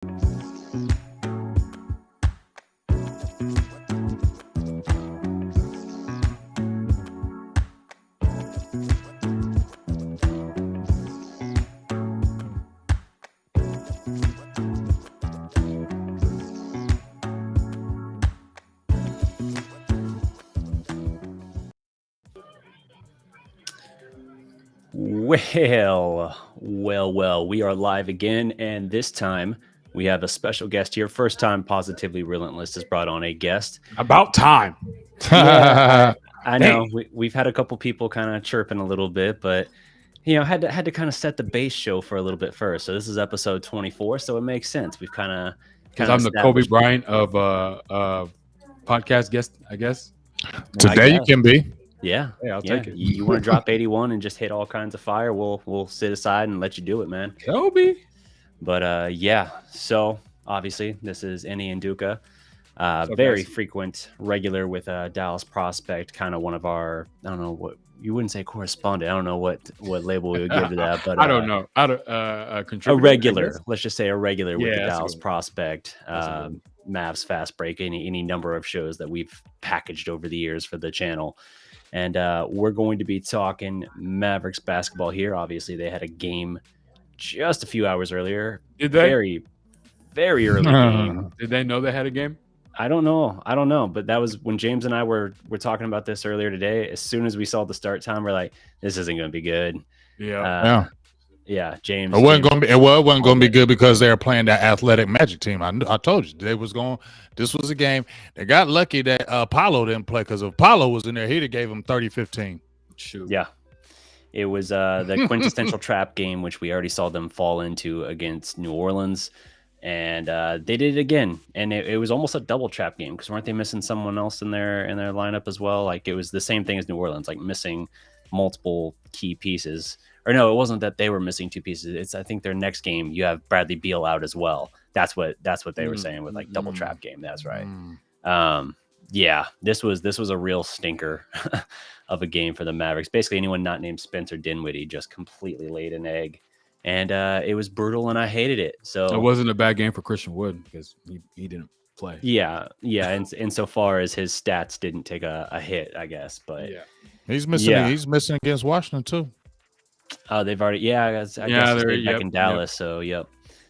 Well, we are live again, and this time we have a special guest here. First time Positively Relentless has brought on a guest. About time. Yeah, I know. We've had a couple people kind of chirping a little bit, but had to kind of set the base show for a little bit first. So this is episode 24, so it makes sense. We've kind of I'm the Kobe Bryant of podcast guest, I guess. Today you can be. Yeah, I'll take it. You want to drop 81 and just hit all kinds of fire? We'll sit aside and let you do it, man. Kobe. But so obviously this is Enyi Nduka, very frequent regular with Dallas Prospect, kind of one of our, I don't know what you wouldn't say correspondent. I don't know what label we would give to that, but I don't know. A regular, let's just say a regular with the Dallas Prospect, Mavs Fast Break, any number of shows that we've packaged over the years for the channel. And we're going to be talking Mavericks basketball here. Obviously, they had a game just a few hours earlier. Did they? Very, very early game. Did they know they had a game? I don't know. But that was when James and I were talking about this earlier today. As soon as we saw the start time, we're like, this isn't going to be good. Yeah, James. It wasn't going to be good because they were playing that athletic Magic team. I told you this was a game. They got lucky that Apollo didn't play, because if Apollo was in there, he'd have gave them 30-15. Shoot. Yeah. It was the quintessential trap game, which we already saw them fall into against New Orleans. And they did it again. And it was almost a double trap game, because weren't they missing someone else in their lineup as well? Like, it was the same thing as New Orleans, like missing multiple key pieces. Or no, it wasn't that they were missing two pieces. It's, I think, their next game you have Bradley Beal out as well. That's what they were saying with like double trap game. That's right. Yeah, this was a real stinker of a game for the Mavericks. Basically, anyone not named Spencer Dinwiddie just completely laid an egg, and it was brutal, and I hated it. So it wasn't a bad game for Christian Wood, because he didn't play. Yeah, and insofar as his stats didn't take a hit, I guess. But yeah, he's missing. Yeah. He's missing against Washington too. Oh, they've already. I guess they're back in Dallas. So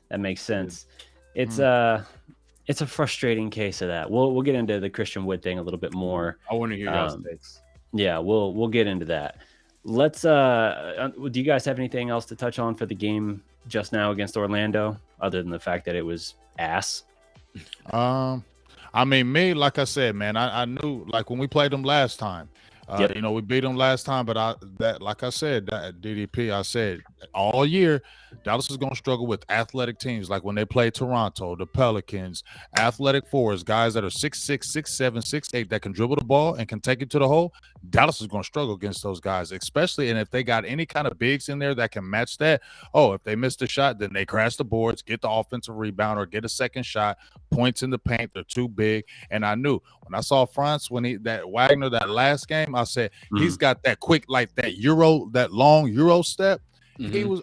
that makes sense. It's a frustrating case of that. We'll get into the Christian Wood thing a little bit more. I want to hear your takes. Yeah, we'll get into that. Let's. Do you guys have anything else to touch on for the game just now against Orlando, other than the fact that it was ass? I mean, like I said, man, I knew, like, when we played them last time. We beat them last time, but like I said, that DDP, I said all year, Dallas is going to struggle with athletic teams. Like when they play Toronto, the Pelicans, athletic fours, guys that are 6'6", 6'7", 6'8", that can dribble the ball and can take it to the hole. Dallas is going to struggle against those guys, especially, and if they got any kind of bigs in there that can match that. Oh, if they miss the shot, then they crash the boards, get the offensive rebound, or get a second shot, points in the paint. They're too big. And I knew when I saw France, Wagner, that last game, I said, he's got that quick, like that long Euro step.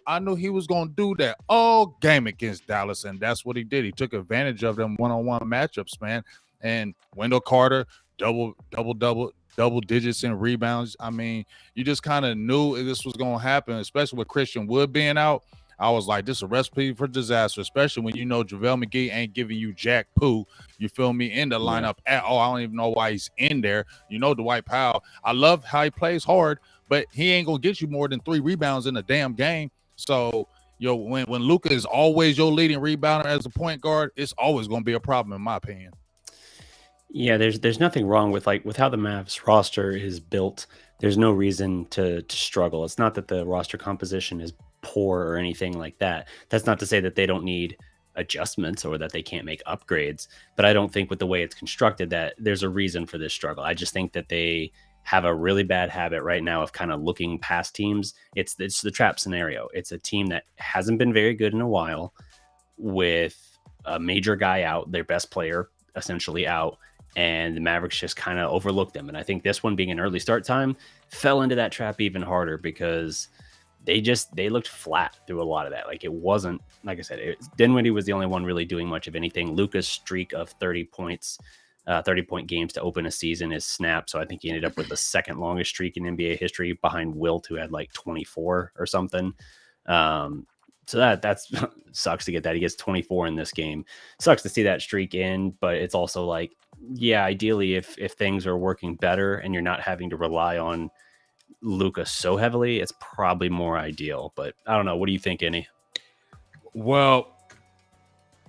I knew he was going to do that all game against Dallas, and that's what he did. He took advantage of them one-on-one matchups, man. And Wendell Carter, double digits in rebounds. I mean, you just kind of knew this was going to happen, especially with Christian Wood being out. I was like, this is a recipe for disaster, especially when JaVale McGee ain't giving you jack poo, you feel me, in the lineup at all. I don't even know why he's in there. Dwight Powell, I love how he plays hard, but he ain't going to get you more than 3 rebounds in a damn game. So, when Luka is always your leading rebounder as a point guard, it's always going to be a problem, in my opinion. Yeah, there's nothing wrong with how the Mavs roster is built. There's no reason to struggle. It's not that the roster composition is poor or anything like that. That's not to say that they don't need adjustments or that they can't make upgrades, but I don't think with the way it's constructed that there's a reason for this struggle. I just think that they have a really bad habit right now of kind of looking past teams. It's the trap scenario. It's a team that hasn't been very good in a while, with a major guy out, their best player essentially out, and the Mavericks just kind of overlooked them. And I think this one being an early start time fell into that trap even harder, because they looked flat through a lot of that. Like it wasn't, like I said, Dinwiddie was the only one really doing much of anything. Luka's streak of 30 points, 30-point games to open a season is snapped. So I think he ended up with the second longest streak in NBA history behind Wilt, who had like 24 or something. So that's sucks to get that. He gets 24 in this game. Sucks to see that streak end, but it's also like, yeah, ideally if things are working better and you're not having to rely on Luka so heavily, it's probably more ideal. But I don't know. What do you think, Enyi? Well,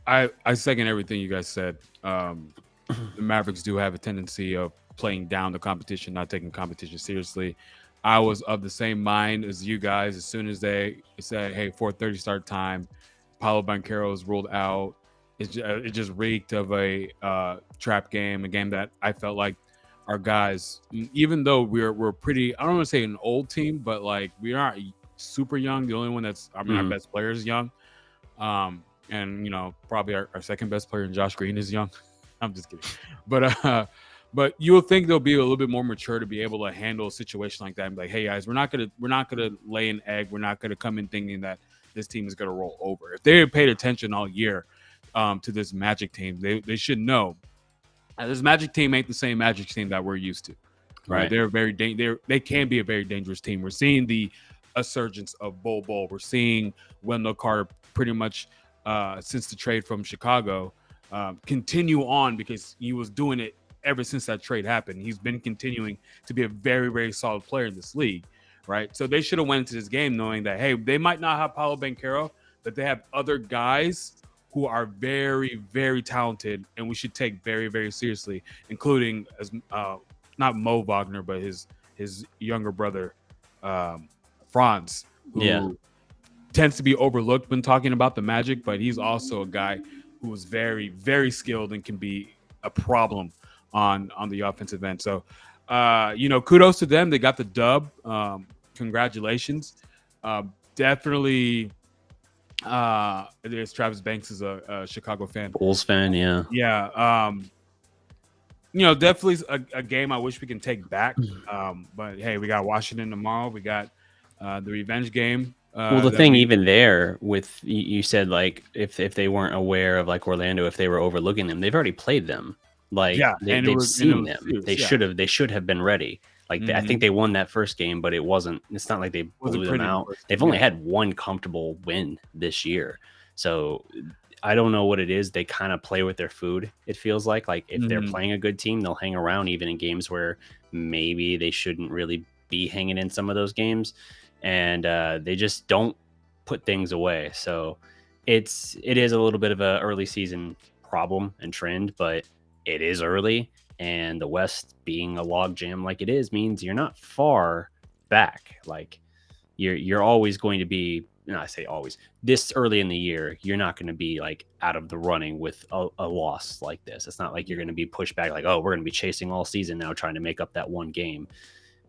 I second everything you guys said. The Mavericks do have a tendency of playing down the competition, not taking competition seriously. I was of the same mind as you guys. As soon as they said, "Hey, 4:30 start time," Paolo Banchero is ruled out. It just reeked of a trap game, a game that I felt like our guys, even though we're pretty, I don't want to say an old team, but like we aren't super young. The only one that's, I mean, our best player is young. And you know, probably our second best player in Josh Green is young. I'm just kidding. But you'll think they'll be a little bit more mature to be able to handle a situation like that and be like, hey guys, we're not gonna lay an egg. We're not gonna come in thinking that this team is gonna roll over. If they had paid attention all year to this Magic team, they should know this Magic team ain't the same Magic team that we're used to. Right? They're they can be a very dangerous team. We're seeing the resurgence of Bol Bol. We're seeing Wendell Carter pretty much since the trade from Chicago continue on, because he was doing it ever since that trade happened. He's been continuing to be a very, very solid player in this league, right? So they should have went into this game knowing that, hey, they might not have Paolo Banchero, but they have other guys who are very, very talented, and we should take very, very seriously, including as not Mo Wagner, but his younger brother, Franz, who tends to be overlooked when talking about the Magic, but he's also a guy who is very, very skilled and can be a problem on the offensive end. So, kudos to them. They got the dub. Congratulations. Definitely. There's Travis Banks is a Chicago fan. Bulls fan, yeah. Yeah. Definitely a game I wish we can take back. But hey, we got Washington tomorrow. We got the revenge game. Well, the thing even there with you said, like, if they weren't aware of like Orlando, if they were overlooking them, they've already played them. Like they've seen them. Serious, they should have been ready. Like I think they won that first game, but it's not like they blew them out. They've only had one comfortable win this year. So I don't know what it is. They kind of play with their food. It feels like if they're playing a good team, they'll hang around even in games where maybe they shouldn't really be hanging in some of those games. And they just don't put things away. So it is a little bit of a early season problem and trend, but it is early, and the West being a log jam like it is means you're not far back. Like you're always going to be, I say always, this early in the year, you're not going to be like out of the running with a loss like this. It's not like you're going to be pushed back like, oh, we're going to be chasing all season now trying to make up that one game.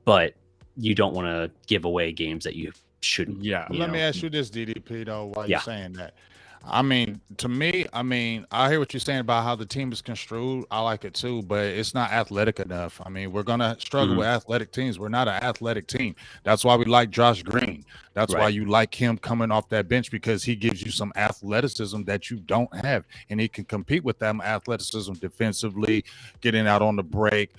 But you don't want to give away games that you shouldn't. Yeah. Let me ask you this, DDP, though, while you're saying that. I mean, to me, I hear what you're saying about how the team is construed. I like it too, but it's not athletic enough. I mean, we're going to struggle with athletic teams. We're not an athletic team. That's why we like Josh Green. That's why you like him coming off that bench, because he gives you some athleticism that you don't have, and he can compete with that athleticism defensively, getting out on the break.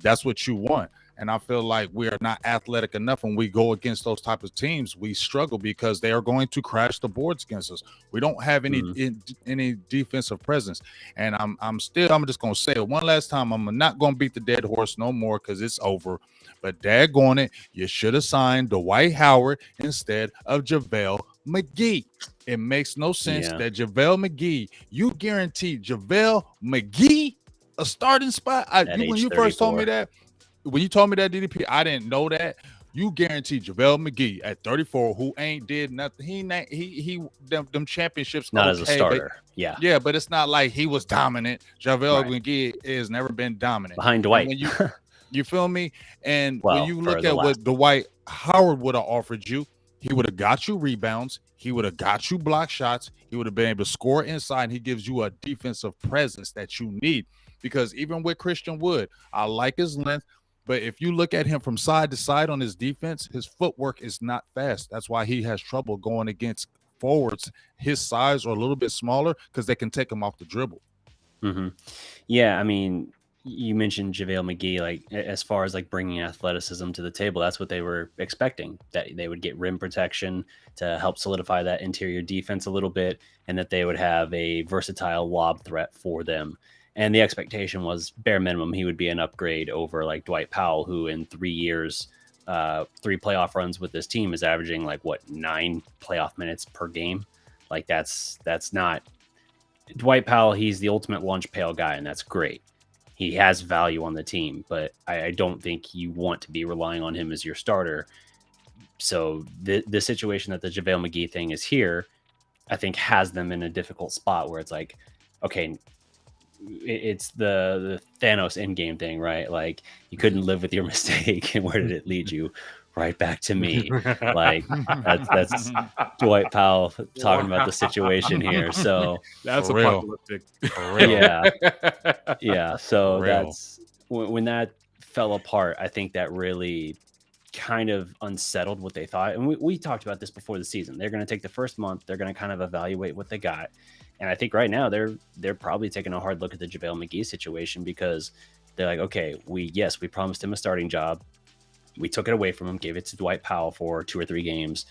That's what you want. And I feel like we are not athletic enough. When we go against those type of teams, we struggle because they are going to crash the boards against us. We don't have any defensive presence. And I'm just gonna say it one last time. I'm not gonna beat the dead horse no more because it's over. But daggone it, you should have signed Dwight Howard instead of JaVale McGee. It makes no sense that JaVale McGee, you guaranteed JaVale McGee a starting spot. When you first told me that. When you told me that, DDP, I didn't know that. You guaranteed JaVale McGee at 34, who ain't did nothing. He them championships. Not as a starter. But, yeah, but it's not like he was dominant. JaVale McGee has never been dominant. Behind Dwight. When you feel me? And when you look at what Dwight Howard would have offered you, he would have got you rebounds. He would have got you block shots. He would have been able to score inside. And he gives you a defensive presence that you need. Because even with Christian Wood, I like his length. But if you look at him from side to side on his defense, his footwork is not fast. That's why he has trouble going against forwards his size or a little bit smaller because they can take him off the dribble. Mm-hmm. Yeah, I mean, you mentioned JaVale McGee, like as far as like bringing athleticism to the table, that's what they were expecting, that they would get rim protection to help solidify that interior defense a little bit, and that they would have a versatile lob threat for them. And the expectation was bare minimum, he would be an upgrade over like Dwight Powell, who in 3 years, 3 playoff runs with this team is averaging like 9 playoff minutes per game. Like that's not Dwight Powell. He's the ultimate lunch pail guy, and that's great. He has value on the team, but I don't think you want to be relying on him as your starter. So the situation that the JaVale McGee thing is here, I think has them in a difficult spot where it's like, okay, it's the Thanos endgame thing, right? Like you couldn't live with your mistake, and where did it lead you? Right back to me. Like that's Dwight Powell talking about the situation here. So that's For real. apocalyptic. For real. yeah. So For real. that's when that fell apart. I think that really kind of unsettled what they thought. And we talked about this before the season. They're going to take the first month. They're going to kind of evaluate what they got. And I think right now they're probably taking a hard look at the JaVale McGee situation, because they're like, okay, we promised him a starting job. We took it away from him, gave it to Dwight Powell for 2 or 3 games,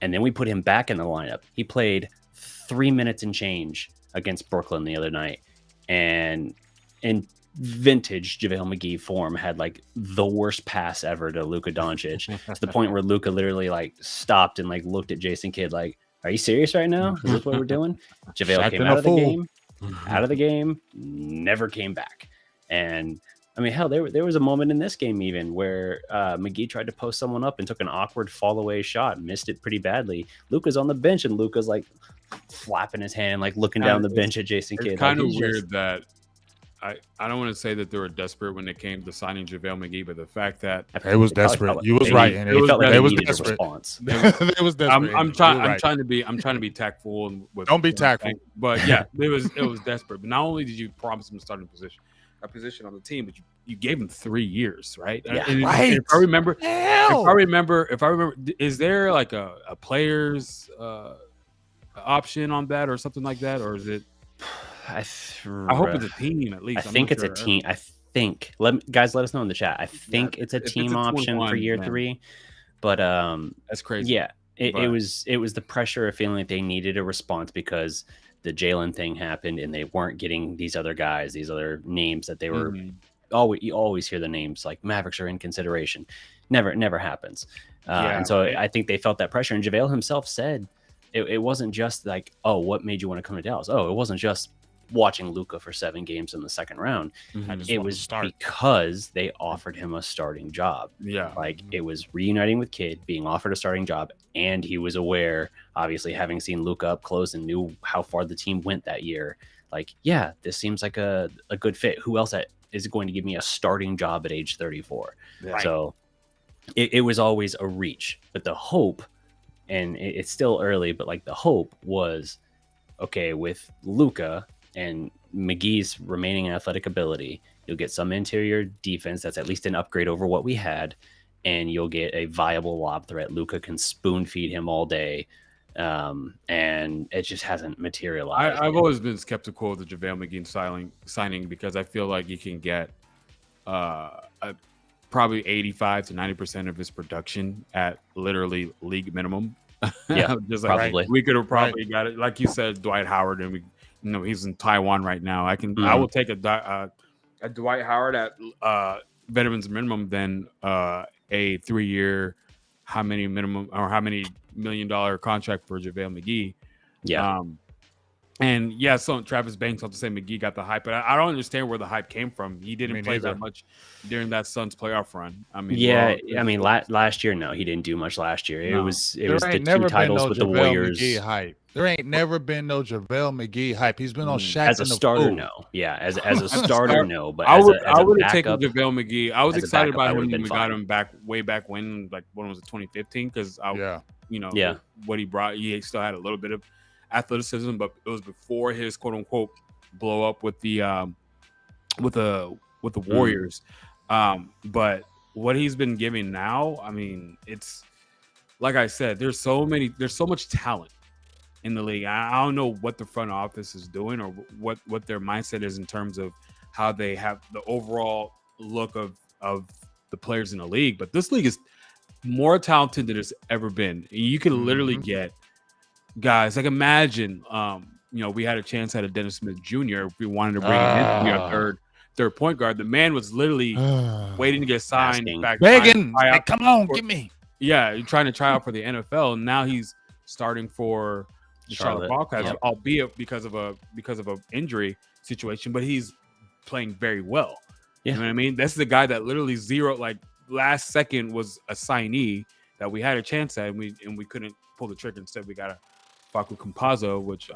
and then we put him back in the lineup. He played 3 minutes and change against Brooklyn the other night, and in vintage JaVale McGee form had like the worst pass ever to Luka Doncic, to the point where Luka literally like stopped and like looked at Jason Kidd like, "Are you serious right now? Is this what we're doing?" JaVale Acting came a fool. out of the game, never came back. And I mean, hell, there was a moment in this game even where McGee tried to post someone up and took an awkward fall away shot, missed it pretty badly. Luka's on the bench, and Luka's like flapping his hand, like looking down the bench at Jason Kidd. It's kind Like, of he's weird just- that I don't want to say that they were desperate when it came to signing JaVale McGee, but the fact that It was they probably desperate. felt You was they right, need- and they felt like they they was needed a desperate. response. It was desperate. I'm You trying were right. I'm trying to be tactful and Don't be tactful. but yeah, it was desperate. But not only did you promise him a position on the team, but you gave him 3 years, right? Yeah. And Right. If I remember, Hell. is there like a player's option on that or something like that, or is it? I hope it's a team at least. I think it's a team. I think guys, let us know in the chat. I think it's a if it's team a option for 21, year man. 3, but That's crazy. yeah, it But- was the pressure of feeling like they needed a response because the Jalen thing happened and they weren't getting these other guys, these other names that they were. You always hear the names like Mavericks are in consideration. Never happens. Yeah, and so right. I think they felt that pressure. And JaVale himself said it wasn't just like, oh, what made you want to come to Dallas? Oh, it wasn't just watching Luka for 7 games in the second round. Mhm. just It wanted to was start. because they offered him a starting job. Yeah. Like it was reuniting with Kidd, being offered a starting job, and he was aware, obviously having seen Luka up close and knew how far the team went that year. Like, yeah, this seems like a good fit. Who else is going to give me a starting job at age 34? Right. So it was always a reach, but the hope, and it's still early, but like the hope was, okay, with Luka and McGee's remaining athletic ability, you'll get some interior defense that's at least an upgrade over what we had, and you'll get a viable lob threat. Luka can spoon feed him all day, and it just hasn't materialized. I've always been skeptical of the JaVale McGee signing because I feel like you can get probably 85 to 90% of his production at literally league minimum. Yeah, just like, probably. we could have probably got it, like you said, Dwight Howard, and he's in Taiwan right now. I Mhm. will take a Dwight Howard at veterans minimum than a 3-year how many $1 million contract for JaVale McGee. Yeah. And yeah, so Travis Banks also say McGee got the hype, but I don't understand where the hype came from. He didn't Me play neither. that much during that Suns playoff run. I mean, Yeah, well, I mean, last year, no, he didn't do much last year. It No. was There the ain't 2 never been titles no with the JaVale Warriors. McGee hype. There ain't never been no JaVale McGee hype. He's been on Shaq As a and the starter, Fool. no. Yeah, as a starter, no. But I as would a have taken backup, JaVale McGee. I was as a excited backup, I about him would've when been we got fine. him way back when, like when was it 2015? Because Yeah. Yeah. what he brought, he still had a little bit of athleticism, but it was before his quote unquote blow up with the Warriors. But what he's been giving now, I mean, it's like I said, there's so much talent in the league. I don't know what the front office is doing or what their mindset is in terms of how they have the overall look of the players in the league. But this league is more talented than it's ever been. You can literally get guys like imagine, we had a chance at a Dennis Smith Jr. if we wanted to bring him in to be our third point guard. The man was literally waiting to get signed back, begging, hey, come on, give me. Yeah, trying to try out for the NFL. And now he's starting for the Charlotte Bobcats, albeit because of a injury situation, but he's playing very well. Yeah. You know what I mean? That's the guy that literally last second was a signee that we had a chance at, and we couldn't pull the trigger. Instead, we got a Facu Campazzo, which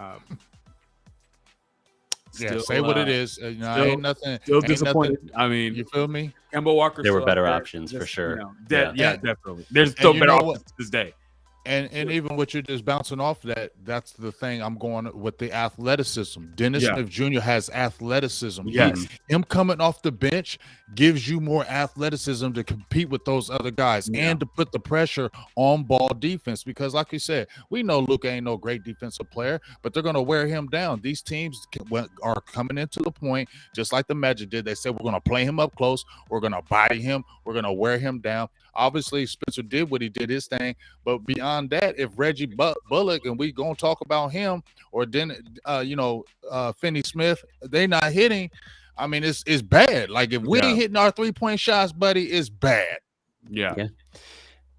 say what it is. Ain't nothing. Still disappointed. Nothing, I mean, you feel me? Kemba Walker. There were better options for sure. Definitely. There's still better options to this day. And even what you're just bouncing off that's the thing I'm going with the athleticism. Dennis Smith Jr. has athleticism. Yes. Him coming off the bench gives you more athleticism to compete with those other guys and to put the pressure on ball defense. Because like you said, we know Luka ain't no great defensive player, but they're going to wear him down. These teams are coming into the point, just like the Magic did. They said, we're going to play him up close. We're going to body him. We're going to wear him down. Obviously, Spencer did what he did his thing, but beyond that, if Reggie Bullock, and we gonna talk about him, or then Finney Smith, they not hitting. I mean, it's bad. Like if we ain't hitting our 3-point shots, buddy, it's bad. Yeah.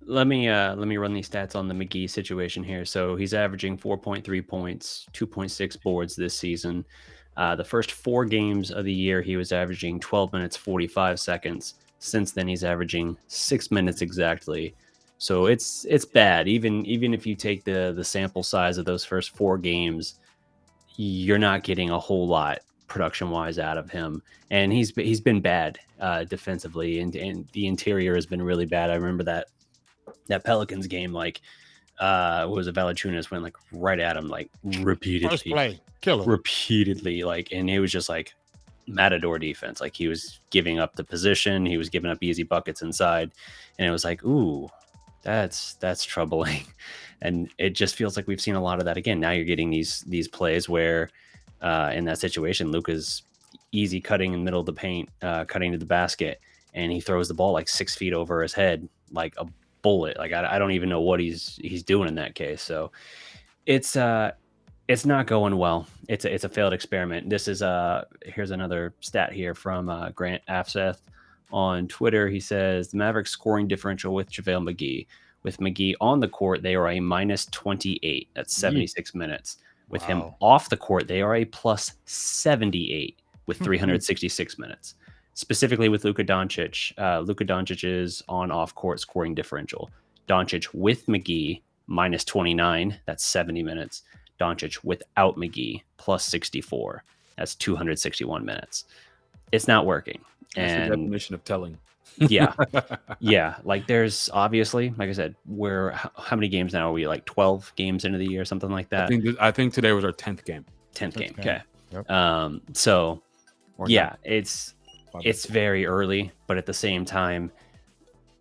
Let me run these stats on the McGee situation here. So he's averaging 4.3 points, 2.6 boards this season. The first 4 games of the year, he was averaging 12 minutes 45 seconds. Since then, he's averaging 6 minutes exactly. So it's bad. Even if you take the sample size of those first 4 games, you're not getting a whole lot production wise out of him. And he's been bad defensively, and the interior has been really bad. I remember that Pelicans game, what was it? Valanciunas went right at him repeatedly. First play, kill him. Repeatedly, and it was just matador defense. He was giving up the position, he was giving up easy buckets inside, and it was ooh, that's troubling. And it just feels like we've seen a lot of that again. Now you're getting these plays where in that situation, Luka's easy cutting in the middle of the paint, cutting to the basket, and he throws the ball 6 feet over his head like a bullet. I don't even know what he's doing in that case. So it's not going well. It's a failed experiment. This is here's another stat here from Grant Afseth on Twitter. He says the Mavericks scoring differential with JaVale McGee. With McGee on the court, they are a minus 28. That's 76 minutes. With him off the court, they are a plus 78 with 366 minutes. Specifically with Luka Doncic, Luka Doncic's on-off court scoring differential. Doncic with McGee minus 29. That's 70 minutes. Doncic without McGee plus 64. That's 261 minutes. It's not working. That's the definition of telling. Yeah. There's obviously, like I said, how many games now are we? 12 games into the year, something like that. I think today was our 10th game. 10th game. Okay. Yep. So it's very early, but at the same time,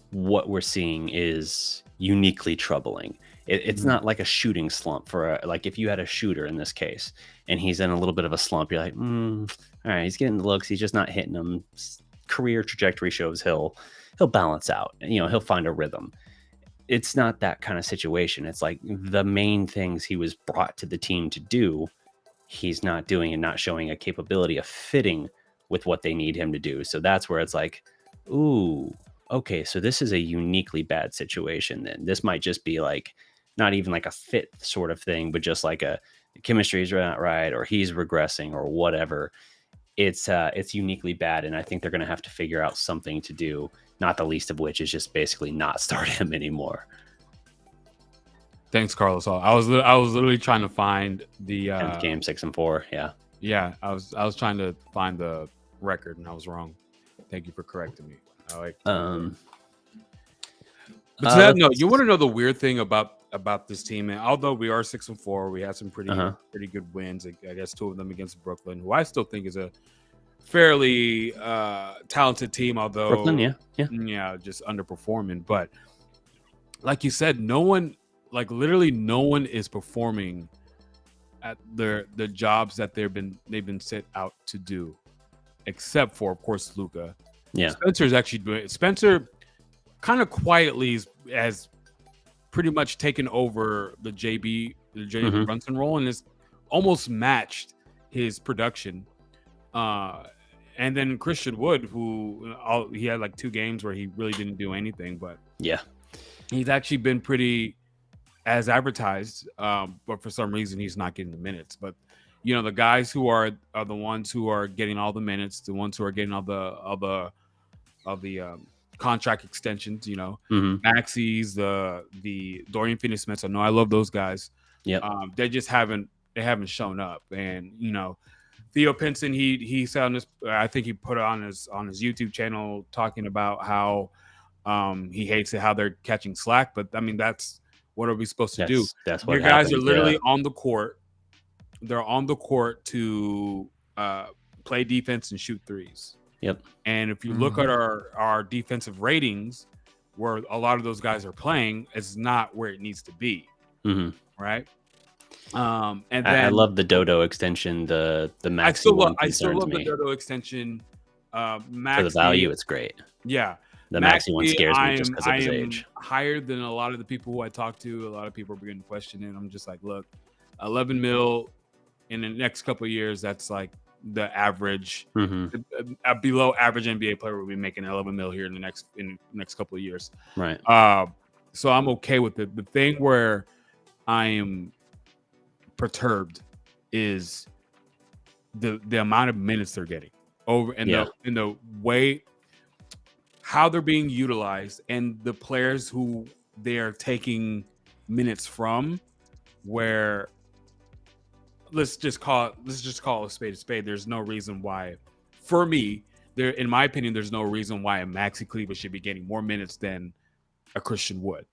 what we're seeing is uniquely troubling. It's not like a shooting slump for if you had a shooter in this case and he's in a little bit of a slump, you're all right, he's getting the looks, he's just not hitting them. Career trajectory shows he'll balance out. He'll find a rhythm. It's not that kind of situation. It's the main things he was brought to the team to do, he's not doing and not showing a capability of fitting with what they need him to do. So that's where it's ooh, okay, so this is a uniquely bad situation then. This might just be not even a fit sort of thing, but just the chemistry is not right, or he's regressing or whatever. It's uniquely bad, and I think they're going to have to figure out something to do, not the least of which is just basically not start him anymore. Thanks, Carlos. I was literally trying to find the 10th game, 6-4. Yeah, I was trying to find the record, and I was wrong. Thank you for correcting me. But to that note, you want to know the weird thing about this team? And although we are 6-4, we had some pretty good wins. I guess 2 of them against Brooklyn, who I still think is a fairly talented team, Brooklyn, although just underperforming. But like you said, literally no one is performing at the jobs that they've been set out to do, except for, of course, Luka. Yeah. Spencer's actually doing. Spencer kind of quietly has pretty much taken over the JB Brunson role and has almost matched his production. And then Christian Wood, he had like 2 games where he really didn't do anything, but he's actually been pretty as advertised. But for some reason, he's not getting the minutes. But the guys who are the ones who are getting all the minutes, the ones who are getting all the contract extensions. Maxey's, the Dorian Finney-Smiths. I know I love those guys. They just haven't shown up, and Theo Pinson, he said on this, I think he put it on his YouTube channel talking about how he hates it how they're catching slack, but I mean that's what are we supposed to do? That's what your guys are literally on the court. They're on the court to play defense and shoot threes. Yep. And if you look at our defensive ratings, where a lot of those guys are playing, it's not where it needs to be. Right. And then I love the Dodo extension. The Maxey I still love the Dodo extension. Maxey, for the value, it's great. Yeah. The Maxey one scares me just because of his age. Higher than a lot of the people who I talk to. A lot of people are beginning to question it. I'm just like, look, 11 mil in the next couple of years, that's like the average. A below average NBA player will be making 11 mil here in the next couple of years. Right. So I'm okay with it. The thing where I am perturbed is the amount of minutes they're getting over in the way how they're being utilized and the players who they are taking minutes from, where let's just call a spade. There's no reason why, for me, in my opinion, there's no reason why a Maxi Kleber should be getting more minutes than a Christian Wood.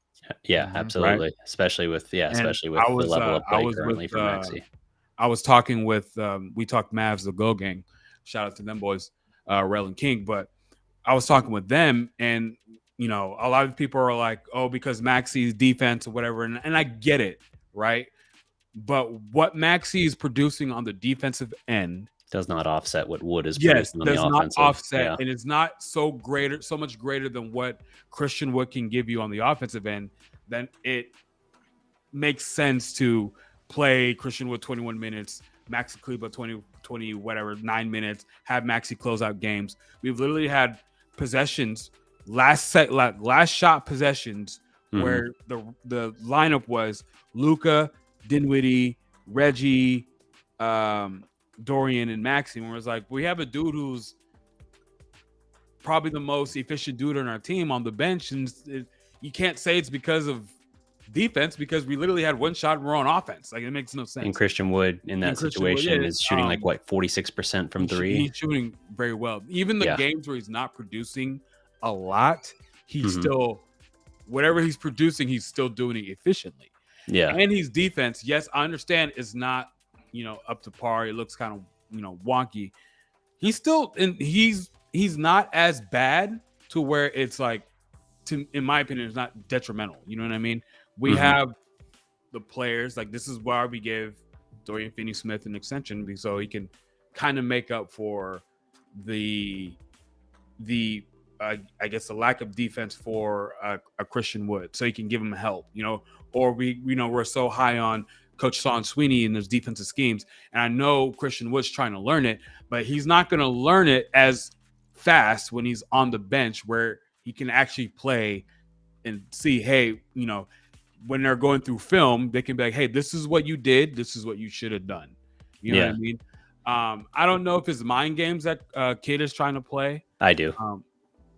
Yeah, absolutely. Right? Especially with the level of play currently for Maxi. I was talking with we talked Mavs, the Go Gang. Shout out to them boys, Rel and King. But I was talking with them, and a lot of people are like, "Oh, because Maxi's defense or whatever," and I get it, right? But what Maxi is producing on the defensive end does not offset what Wood is producing on the offensive. Does not offset, and it's not so much greater than what Christian Wood can give you on the offensive end. Then it makes sense to play Christian Wood 21 minutes, Maxi Kleber 20 whatever 9 minutes, have Maxi close out games. We've literally had possessions, last shot possessions where the lineup was Luka, Dinwiddie, Reggie, Dorian, and Maxi. Where it's like, we have a dude who's probably the most efficient dude on our team on the bench, and you can't say it's because of defense, because we literally had one shot and we're on offense. Like, it makes no sense. And Christian Wood in that situation is shooting 46% from 3. He's shooting very well. Even the games where he's not producing a lot, he's still, whatever he's producing, he's still doing it efficiently. Yeah. And his defense, yes, I understand, is not, up to par. It looks kind of, wonky. He's still, and he's not as bad to where it's like, in my opinion, it's not detrimental. You know what I mean? We have the players, like, this is why we gave Dorian Finney-Smith an extension, so he can kind of make up for the I guess the lack of defense for a Christian Wood, so he can give him help, or we're so high on Coach Sean Sweeney and his defensive schemes, and I know Christian Wood's trying to learn it, but he's not going to learn it as fast when he's on the bench, where he can actually play and see, hey, when they're going through film, they can be like, hey, this is what you did, this is what you should have done. You know what I mean? I don't know if it's mind games that Kid is trying to play. I do.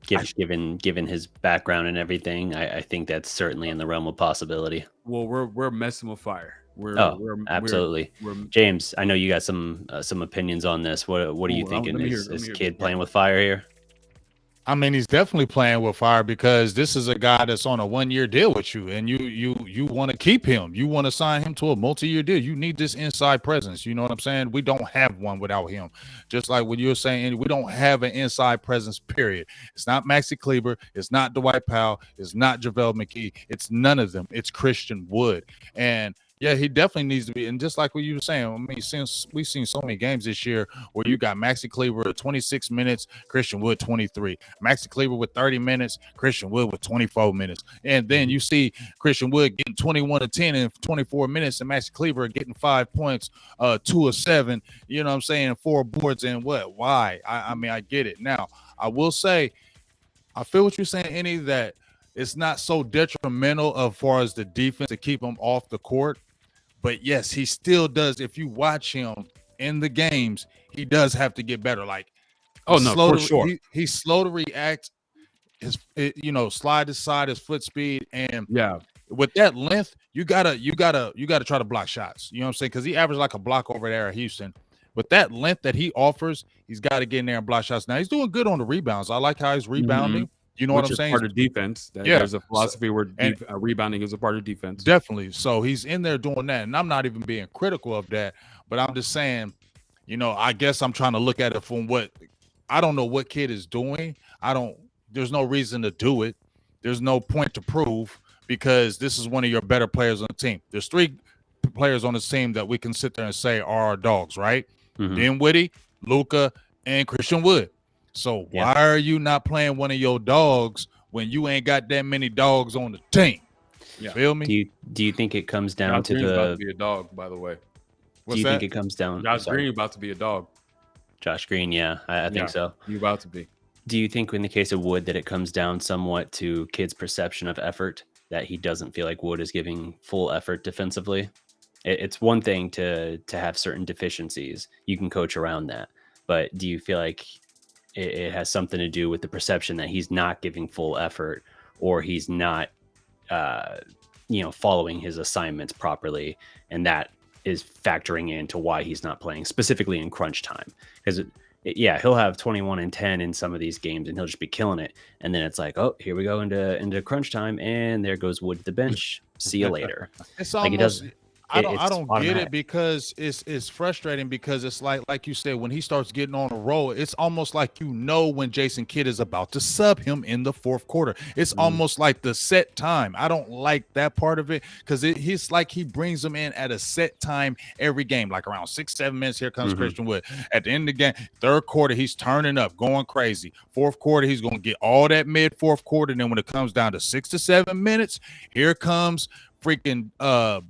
Given his background and everything, I think that's certainly in the realm of possibility. Well, we're messing with fire. Absolutely. James, I know you got some opinions on this. What are you thinking? Is Kid playing with fire here? I mean, he's definitely playing with fire because this is a guy that's on a 1-year deal with you, and you want to keep him. You want to sign him to a multi-year deal. You need this inside presence. You know what I'm saying? We don't have one without him. Just like what you're saying, we don't have an inside presence. Period. It's not Maxi Kleber. It's not Dwight Powell. It's not JaVale McGee. It's none of them. It's Christian Wood, and yeah, he definitely needs to be. And just like what you were saying, I mean, since we've seen so many games this year where you got Maxi Kleber at 26 minutes, Christian Wood 23, Maxi Kleber with 30 minutes, Christian Wood with 24 minutes. And then you see Christian Wood getting 21 to 10 in 24 minutes, and Maxi Kleber getting 5 points, 2 of 7, you know what I'm saying, 4 boards, and what? Why? I mean, I get it. Now, I will say, I feel what you're saying, Enyi, that it's not so detrimental as far as the defense to keep him off the court. But yes, he still does. If you watch him in the games, he does have to get better. Like, Oh no, for sure. He's slow to react. Slide to side, his foot speed, and Yeah. with that length, you gotta try to block shots. You know what I'm saying? Because he averaged like a block over there at Houston. With that length that he offers, he's got to get in there and block shots. Now he's doing good on the rebounds. I like how he's rebounding. You know Which what I'm is saying? part of defense. Yeah. There's a philosophy where rebounding is a part of defense. Definitely. So he's in there doing that. And I'm not even being critical of that, but I'm just saying, I guess I'm trying to look at it from what I don't know what kid is doing. There's no reason to do it. There's no point to prove because this is one of your better players on the team. There's 3 players on the team that we can sit there and say are our dogs, right? Mhm. Dinwiddie, Luka, and Christian Wood. So why are you not playing one of your dogs when you ain't got that many dogs on the team? Yeah. Feel me? Do you think it comes down Josh to Green's about the? to be a dog, by the way. Do you think it comes down? Josh sorry. Green about to be a dog. Josh Green, yeah, I think so. You about to be. Do you think in the case of Wood that it comes down somewhat to Kidd's perception of effort, that he doesn't feel like Wood is giving full effort defensively? It's one thing to have certain deficiencies. You can coach around that. But do you feel like it has something to do with the perception that he's not giving full effort, or he's not, following his assignments properly, and that is factoring into why he's not playing specifically in crunch time? Because he'll have 21 and 10 in some of these games, and he'll just be killing it. And then it's like, oh, here we go into crunch time, and there goes Wood to the bench. See you later. It's Like, it almost doesn't. I don't get automatic. it because it's frustrating because it's like you said, when he starts getting on a roll, it's almost like when Jason Kidd is about to sub him in the 4th quarter. It's almost like the set time. I don't like that part of it because he's like he brings them in at a set time every game, like around 6-7 minutes. Here comes Christian Wood. At the end of the game, 3rd quarter, he's turning up, going crazy. 4th quarter, he's gonna get all that mid 4th quarter. And then when it comes down to 6 to 7 minutes, here comes freaking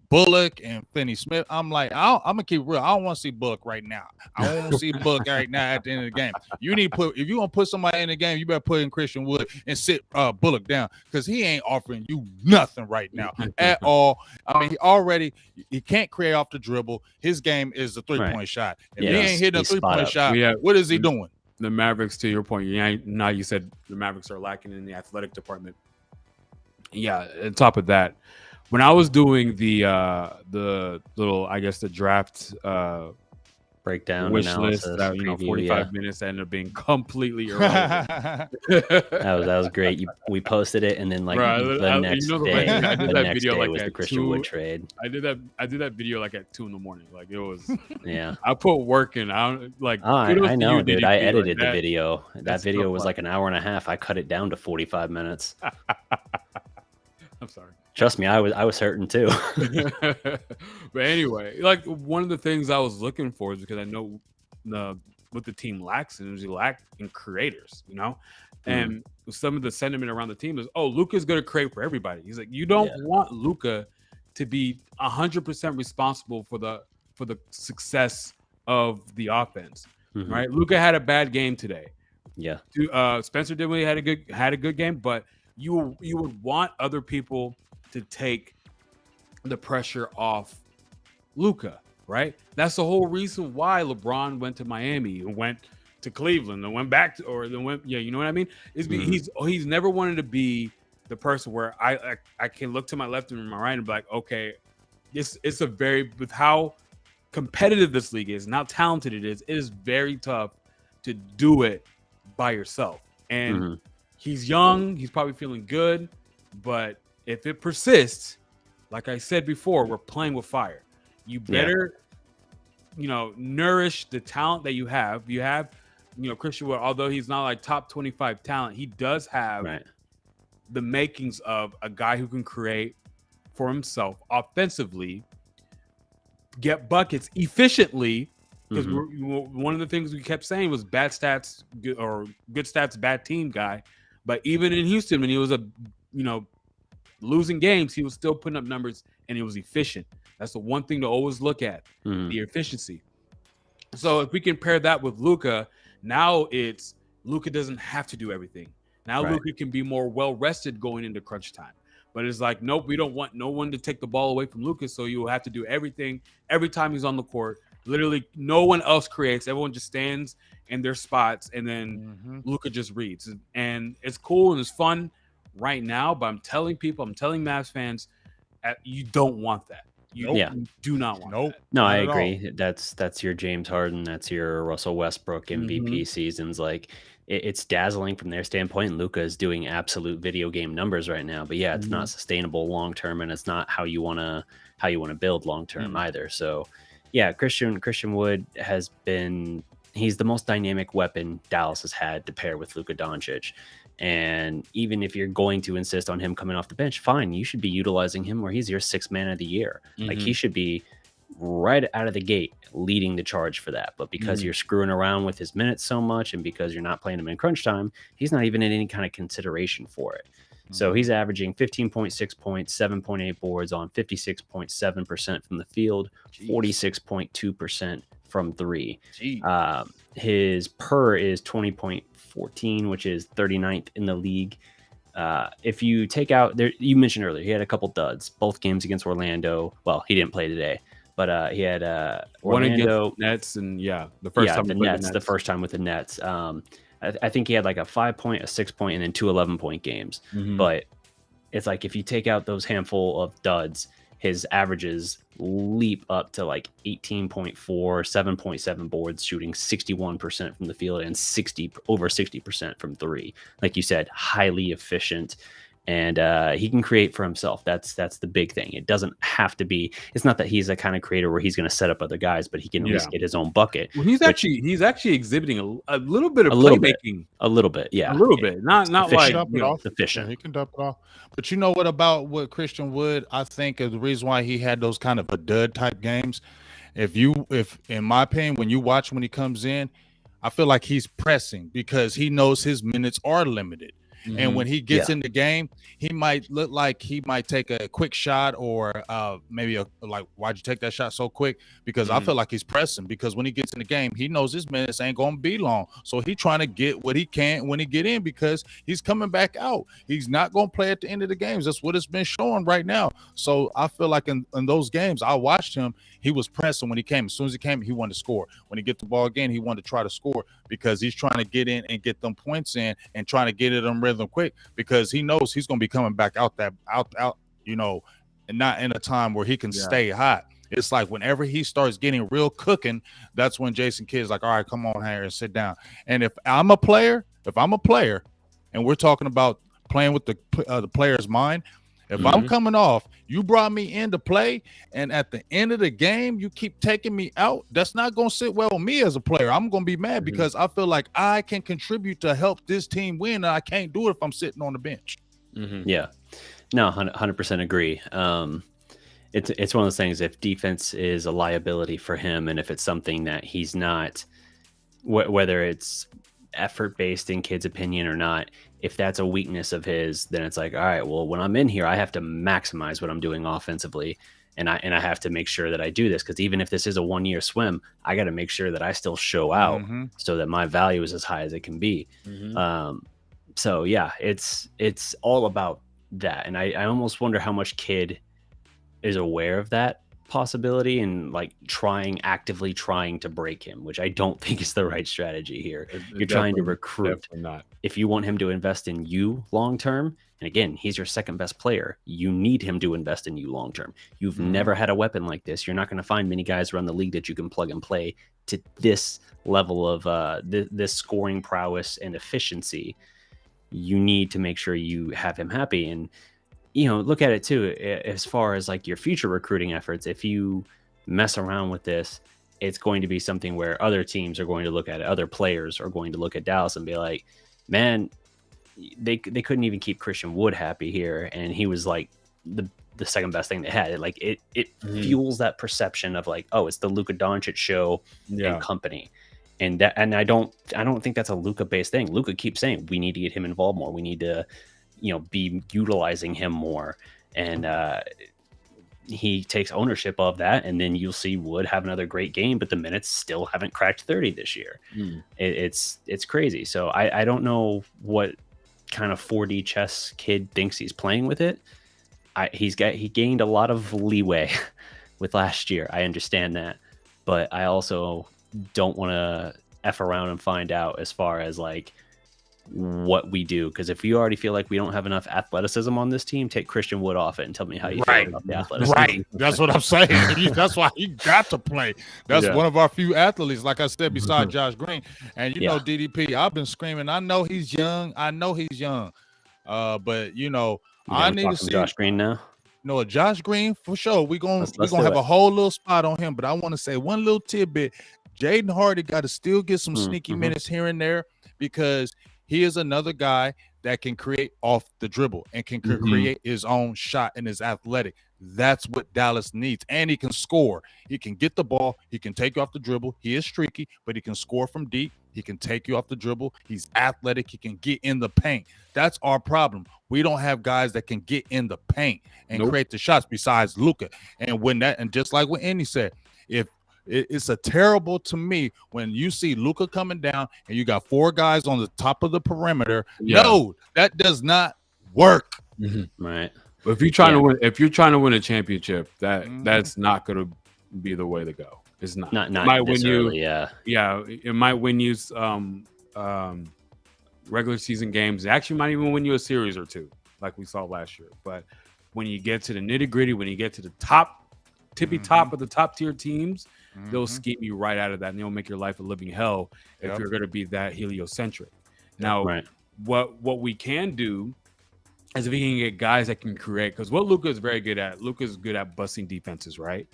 Bullock and Finney Smith. I'm like, I'm gonna keep real. I don't want to see Bullock right now. I don't want to see Bullock right now at the end of the game. You need to put, if you want to put somebody in the game, you better put in Christian Wood and sit Bullock down because he ain't offering you nothing right now at all. I mean, he can't create off the dribble. His game is the 3-point shot. If he ain't hitting a 3-point shot, what is he doing? The Mavericks, to your point, now you said the Mavericks are lacking in the athletic department. Yeah, on top of that, when I was doing the little, I guess, the draft breakdown wish analysis, list, that 45 minutes ended up being completely irrelevant. that was great. We posted it, and then the next day, I did that video like was at the Christian 2. Wood trade. I did that video like at 2 in the morning. Like it was. Yeah. I put work in. I know, you, dude. DDP. I edited like the video. That video so was like an hour and a half. I cut it down to 45 minutes. I'm sorry. Trust me, I was hurting too. But anyway, like one of the things I was looking for is because I know what the team lacks and is lack in creators, and some of the sentiment around the team is, oh, Luka's going to create for everybody. He's like, you don't want Luka to be 100% responsible for the success of the offense, right? Luka had a bad game today. Yeah. Spencer Dinwiddie had a good game, but you would want other people to take the pressure off Luka, right? That's the whole reason why LeBron went to Miami and went to Cleveland and went back to, or then went, you know what I mean? He's never wanted to be the person where I can look to my left and my right and be like, okay, it's a very, with how competitive this league is and how talented it is very tough to do it by yourself. And Mhm. he's young. He's probably feeling good. But if it persists, like I said before, we're playing with fire. You Yeah. better, nourish the talent that you have. You have, Christian Wood, although he's not like top 25 talent, he does have Right. the makings of a guy who can create for himself offensively, get buckets efficiently. Because Mhm. one of the things we kept saying was bad stats or good stats, bad team guy. But even in Houston, when he was losing games, he was still putting up numbers and he was efficient. That's the one thing to always look at, Mhm. the efficiency. So if we compare that with Luka, now it's Luka doesn't have to do everything. Now Right. Luka can be more well rested going into crunch time. But it's like, nope, we don't want no one to take the ball away from Luka, so you will have to do everything every time he's on the court. Literally, no one else creates. Everyone just stands in their spots, and then Mhm. Luka just reads. And it's cool and it's fun right now. But I'm telling Mavs fans, you don't want that. You, Nope. Yeah. you do not want Nope. No, I Not at all. agree. That's your James Harden, that's your Russell Westbrook that. MVP seasons. Like it's dazzling from their standpoint. Luca is doing absolute video game numbers right now, but yeah, it's not sustainable long term, and it's not how you wanna build long term either. So, yeah, Christian Wood he's the most dynamic weapon Dallas has had to pair with Luka Doncic. And even if you're going to insist on him coming off the bench, fine, you should be utilizing him where he's your sixth man of the year. Like he should be right out of the gate leading the charge for that. But because you're screwing around with his minutes so much and because you're not playing him in crunch time, he's not even in any kind of consideration for it. So he's averaging 15.6 points, 7.8 boards on 56.7% from the field, 46.2% from three. His per is 20.14, which is 39th in the league. If you take out there, you mentioned earlier, he had a couple duds, both games against Orlando. Well, he didn't play today, but he had One against Orlando. the Nets, and the first time the we played Nets, the first time with the Nets. I think he had like a 5-point, a 6-point, and then two 11-point games. But it's like if you take out those handful of duds, his averages leap up to like 18.4, 7.7 boards, shooting 61% from the field and over 60% from three. Like you said, highly efficient. And he can create for himself. That's the big thing. It doesn't have to be. It's not that he's a kind of creator where he's going to set up other guys, but he can at least get his own bucket. Well, he's actually exhibiting a little bit of a little bit, playmaking. a little bit, yeah, A little bit, not like Dump it off. efficient. Yeah, he can dump it off. But you know what about what Christian Wood? I think is the reason why he had those kind of a dud type games. If in my opinion, when you watch when he comes in, I feel like he's pressing because he knows his minutes are limited. And when he gets in the game, he might look like he might take a quick shot or maybe like, why'd you take that shot so quick? Because I feel like he's pressing because when he gets in the game, he knows his minutes ain't going to be long. So he's trying to get what he can when he get in because he's coming back out. He's not going to play at the end of the games. That's what it's been showing right now. So I feel like in those games, I watched him. He was pressing when he came. As soon as he came, he wanted to score. When he get the ball again, he wanted to try to score because he's trying to get in and get them points in and trying to get it in rhythm quick because he knows he's going to be coming back out, and not in a time where he can stay hot. It's like whenever he starts getting real cooking, that's when Jason Kidd's like, all right, come on here and sit down. And if I'm a player and we're talking about playing with the player's mind, if I'm coming off, you brought me in to play, and at the end of the game, you keep taking me out, that's not going to sit well with me as a player. I'm going to be mad because I feel like I can contribute to help this team win, and I can't do it if I'm sitting on the bench. Yeah. No, 100% agree. It's one of those things, if defense is a liability for him and if it's something that he's not, whether it's effort-based in Kid's opinion or not, if that's a weakness of his, then it's like, all right, well, when I'm in here, I have to maximize what I'm doing offensively. And I have to make sure that I do this because even if this is a 1-year swim, I got to make sure that I still show out so that my value is as high as it can be. So yeah, it's all about that. And I almost wonder how much Kid is aware of that possibility and like actively trying to break him, which I don't think is the right strategy here. You're trying to recruit. Not. If you want him to invest in you long term, and again, he's your second best player, you need him to invest in you long term. You've never had a weapon like this. You're not going to find many guys around the league that you can plug and play to this level of this scoring prowess and efficiency. you need to make sure you have him happy. And look at it too, as far as like your future recruiting efforts. If you mess around with this, it's going to be something where other teams are going to look at it. Other players are going to look at Dallas and be like, man, they couldn't even keep Christian Wood happy here, and he was like the second best thing they had. It fuels that perception of like, oh, it's the Luka Doncic show and company. And I don't think that's a Luka based thing. Luka keeps saying we need to get him involved more. We need to, be utilizing him more. And he takes ownership of that. And then you'll see Wood have another great game, but the minutes still haven't cracked 30 this year. It's crazy. So I don't know what kind of 4D chess kid thinks he's playing with it. He gained a lot of leeway with last year. I understand that, but I also don't want to F around and find out as far as like what we do. Because if you already feel like we don't have enough athleticism on this team, take Christian Wood off it and tell me how you feel about the athleticism. Right. That's what I'm saying. That's why he got to play. That's one of our few athletes, like I said, besides Josh Green. And you know, DDP, I've been screaming. I know he's young. But I need to see Josh Green now. No, Josh Green for sure. We're gonna have a whole little spot on him. But I want to say one little tidbit. Jaden Hardy got to still get some sneaky minutes here and there, because he is another guy that can create off the dribble and can create his own shot and is athletic. That's what Dallas needs. And he can score. He can get the ball. He can take you off the dribble. He is streaky, but he can score from deep. He can take you off the dribble. He's athletic. He can get in the paint. That's our problem. We don't have guys that can get in the paint and create the shots besides Luka. And just like what Enyi said, it's a terrible to me when you see Luka coming down and you got 4 guys on the top of the perimeter. No, that does not work. Right. But if you're trying to win a championship, that's not going to be the way to go. It's not. Not it might win you. It might win you regular season games. It actually might even win you a series or two, like we saw last year. But when you get to the nitty gritty, when you get to the tippy top of the top tier teams, they'll scheme you right out of that, and they'll make your life a living hell if you're going to be that heliocentric. Now, what we can do is if we can get guys that can create, because what Luka is very good at, Luka's good at busting defenses, right?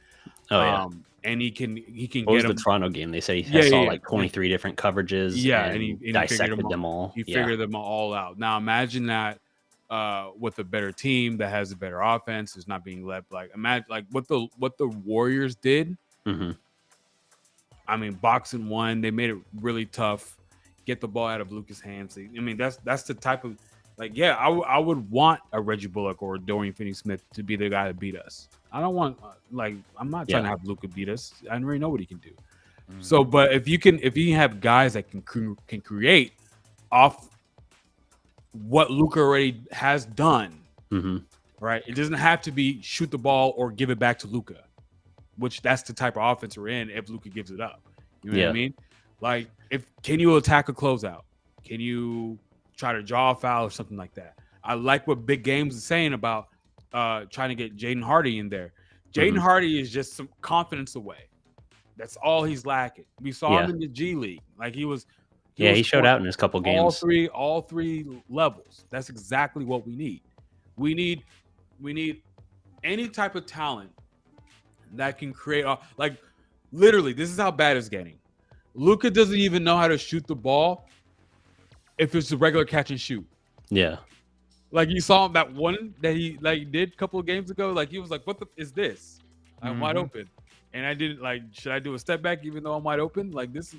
And he can what was the Toronto game? They say he saw like 23 different coverages. And he dissected them all. He figured them all out. Now imagine that with a better team that has a better offense, is not being led imagine like what the Warriors did. I mean, boxing one, they made it really tough. Get the ball out of Luka's hands. I mean, that's the type of I would want a Reggie Bullock or a Dorian Finney-Smith to be the guy that beat us. I don't want I'm not trying to have Luka beat us. I already know what he can do. So, but if you have guys that can create off what Luka already has done, right? It doesn't have to be shoot the ball or give it back to Luka, which that's the type of offense we're in if Luka gives it up. You know what I mean? Like, can you attack a closeout? Can you try to draw a foul or something like that? I like what Big Games is saying about trying to get Jaden Hardy in there. Jaden Hardy is just some confidence away. That's all he's lacking. We saw him in the G League. Like he showed out in his couple games. All three levels. That's exactly what we need. We need any type of talent that can create literally, this is how bad it's getting. Luka doesn't even know how to shoot the ball if it's a regular catch and shoot. Yeah. Like you saw that one that he did a couple of games ago. Like he was like, "What is this? I'm wide open," and I didn't should I do a step back even though I'm wide open? Like this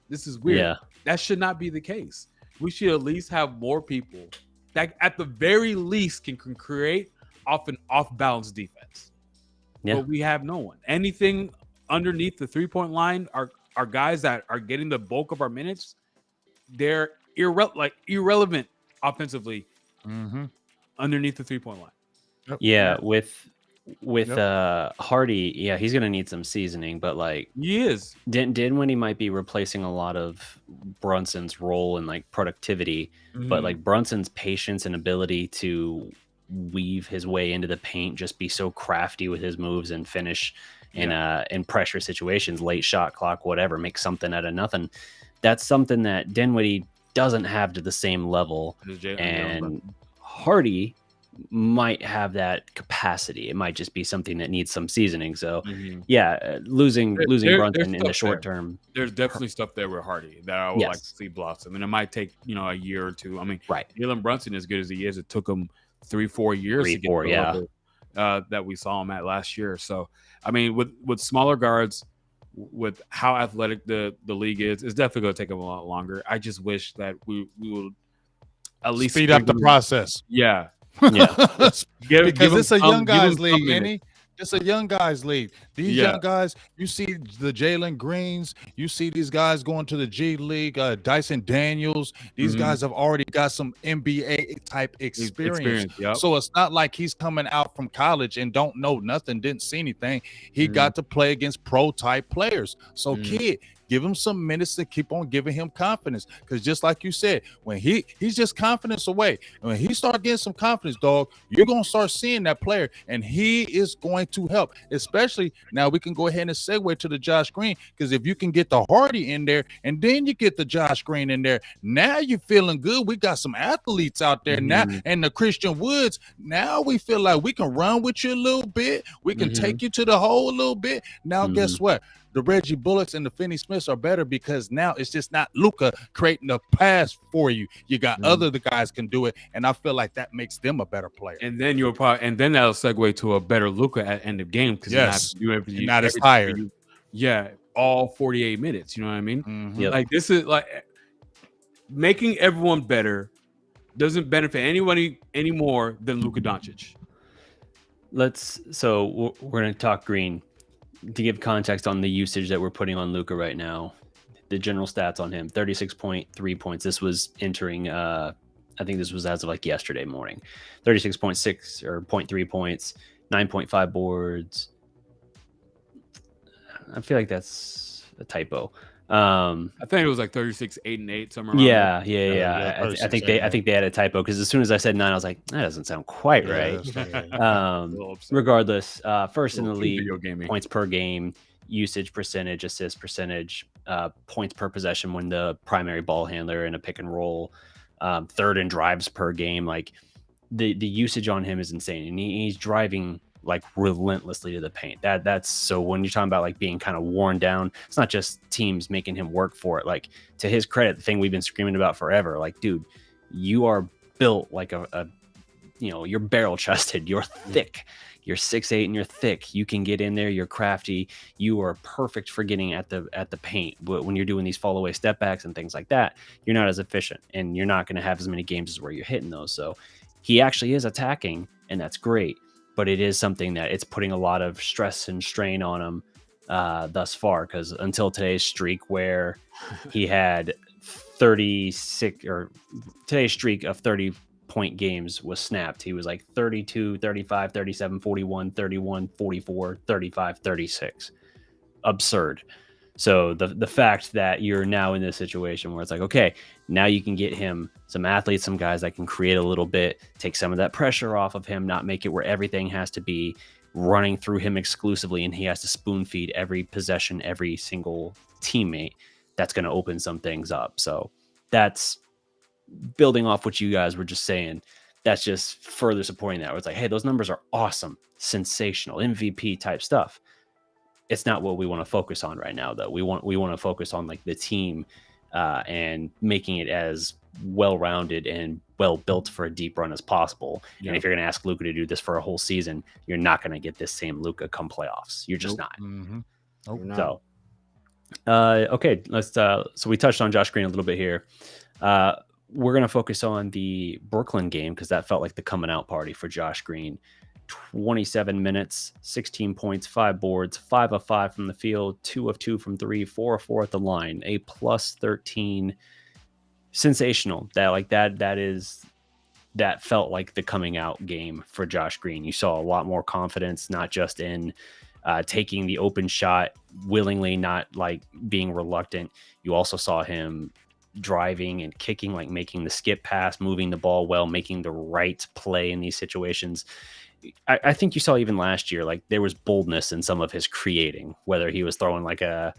is weird. Yeah. That should not be the case. We should at least have more people that at the very least can create off an off-balance defense. Yeah. But we have no one. Anything underneath the 3-point line are guys that are getting the bulk of our minutes. They're irrelevant offensively underneath the 3-point line. Yep. With Hardy, he's gonna need some seasoning, but he is. Dinwiddie might be replacing a lot of Brunson's role in productivity, but Brunson's patience and ability to weave his way into the paint, just be so crafty with his moves and finish in pressure situations, late shot clock, whatever, make something out of nothing. That's something that Dinwiddie doesn't have to the same level, Jalen and Brunson. Hardy might have that capacity. It might just be something that needs some seasoning. So, losing Brunson in the short term. There's definitely stuff there with Hardy that I would like to see blossom, and it might take a year or two. I mean, Jalen Brunson, as good as he is, it took him 3-4 years to get to the level that we saw him at last year. So, I mean, with smaller guards, with how athletic the league is, it's definitely going to take him a lot longer. I just wish that we would at least speed up the process. Yeah. Because it's a young guys league, Enyi. It's a young guys league. These young guys, you see the Jalen Greens, you see these guys going to the G League, Dyson Daniels. These guys have already got some NBA type experience. So it's not like he's coming out from college and don't know nothing, didn't see anything. He got to play against pro type players. So kid, give him some minutes to keep on giving him confidence. Because just like you said, when he's just confidence away. And when he start getting some confidence, dog, you're going to start seeing that player. And he is going to help. Especially now we can go ahead and segue to the Josh Green. Because if you can get the Hardy in there and then you get the Josh Green in there, now you're feeling good. We got some athletes out there now. And the Christian Woods, now we feel like we can run with you a little bit. We can take you to the hole a little bit. Now guess what? The Reggie Bullocks and the Finney Smiths are better because now it's just not Luka creating a pass for you. You got other guys can do it, and I feel like that makes them a better player. And then that'll segue to a better Luka at end of game because you're not as tired. All 48 minutes. You know what I mean? Like this is like making everyone better doesn't benefit anybody any more than Luka Doncic. So we're going to talk Green. To give context on the usage that we're putting on Luka right now, the general stats on him: 36.3 points. This was entering, I think this was as of like yesterday morning. 36.6 or 0.3 points, 9.5 boards. I feel like that's a typo. I think it was like 36, 8 and 8 somewhere. Yeah. I think they had a typo because as soon as I said 9, I was like, that doesn't sound quite right. Regardless, first in the league, points per game, usage percentage, assist percentage, points per possession when the primary ball handler in a pick and roll, third in drives per game. Like the usage on him is insane, and he's driving like relentlessly to the paint. That's so when you're talking about like being kind of worn down, it's not just teams making him work for it. Like to his credit, the thing we've been screaming about forever, like, dude, you are built like a you're barrel chested, you're thick, you're 6'8" and you're thick. You can get in there, you're crafty, you are perfect for getting at the paint. But when you're doing these fall away step backs and things like that, you're not as efficient and you're not going to have as many games as where you're hitting those. So he actually is attacking, and that's great. But it is something that it's putting a lot of stress and strain on him thus far, because until today's streak where he had 36 or today's streak of 30-point games was snapped, he was like 32, 35, 37, 41, 31, 44, 35, 36. Absurd. So the fact that you're now in this situation where it's like, okay, now you can get him some athletes, some guys that can create a little bit, take some of that pressure off of him, not make it where everything has to be running through him exclusively and he has to spoon feed every possession, every single teammate. That's going to open some things up. So that's building off what you guys were just saying. That's just further supporting that. Where it's like, hey, those numbers are awesome, sensational, MVP type stuff. It's not what we want to focus on right now, though. We want to focus on like the team and making it as well-rounded and well-built for a deep run as possible. Yeah. And if you're going to ask Luka to do this for a whole season, you're not going to get this same Luka come playoffs. You're just not. So, okay, let's. So we touched on Josh Green a little bit here. We're going to focus on the Brooklyn game because that felt like the coming out party for Josh Green. 27 minutes, 16 points, 5 boards, 5 of 5 from the field, 2 of 2 from 3, 4 of 4 at the line, a plus 13. Sensational. That felt like the coming out game for Josh Green. You saw a lot more confidence, not just in taking the open shot willingly, not like being reluctant. You also saw him driving and kicking, like making the skip pass, moving the ball well, making the right play in these situations. I think you saw even last year, like there was boldness in some of his creating, whether he was throwing like a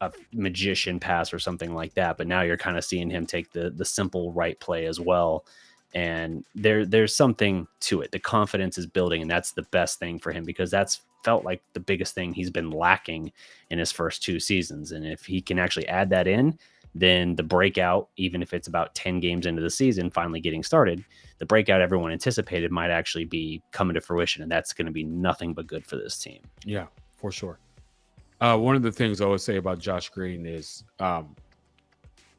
a magician pass or something like that, but now you're kind of seeing him take the simple right play as well. And there's something to it. The confidence is building, and that's the best thing for him, because that's felt like the biggest thing he's been lacking in his first 2 seasons. And if he can actually add that in, then the breakout, even if it's about 10 games into the season, finally getting started, the breakout everyone anticipated might actually be coming to fruition. And that's going to be nothing but good for this team. Yeah, for sure. One of the things I always say about Josh Green is, I'm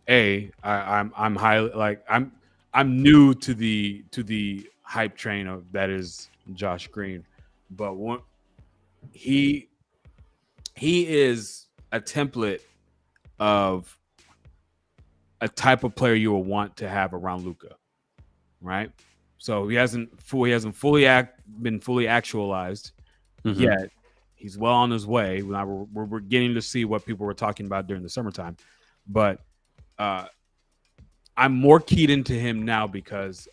highly, like, I'm new to the hype train of that is Josh Green, but he is a template of a type of player you will want to have around Luka, right? So he hasn't been fully actualized yet. He's well on his way. Now we're getting to see what people were talking about during the summertime, but I'm more keyed into him now because,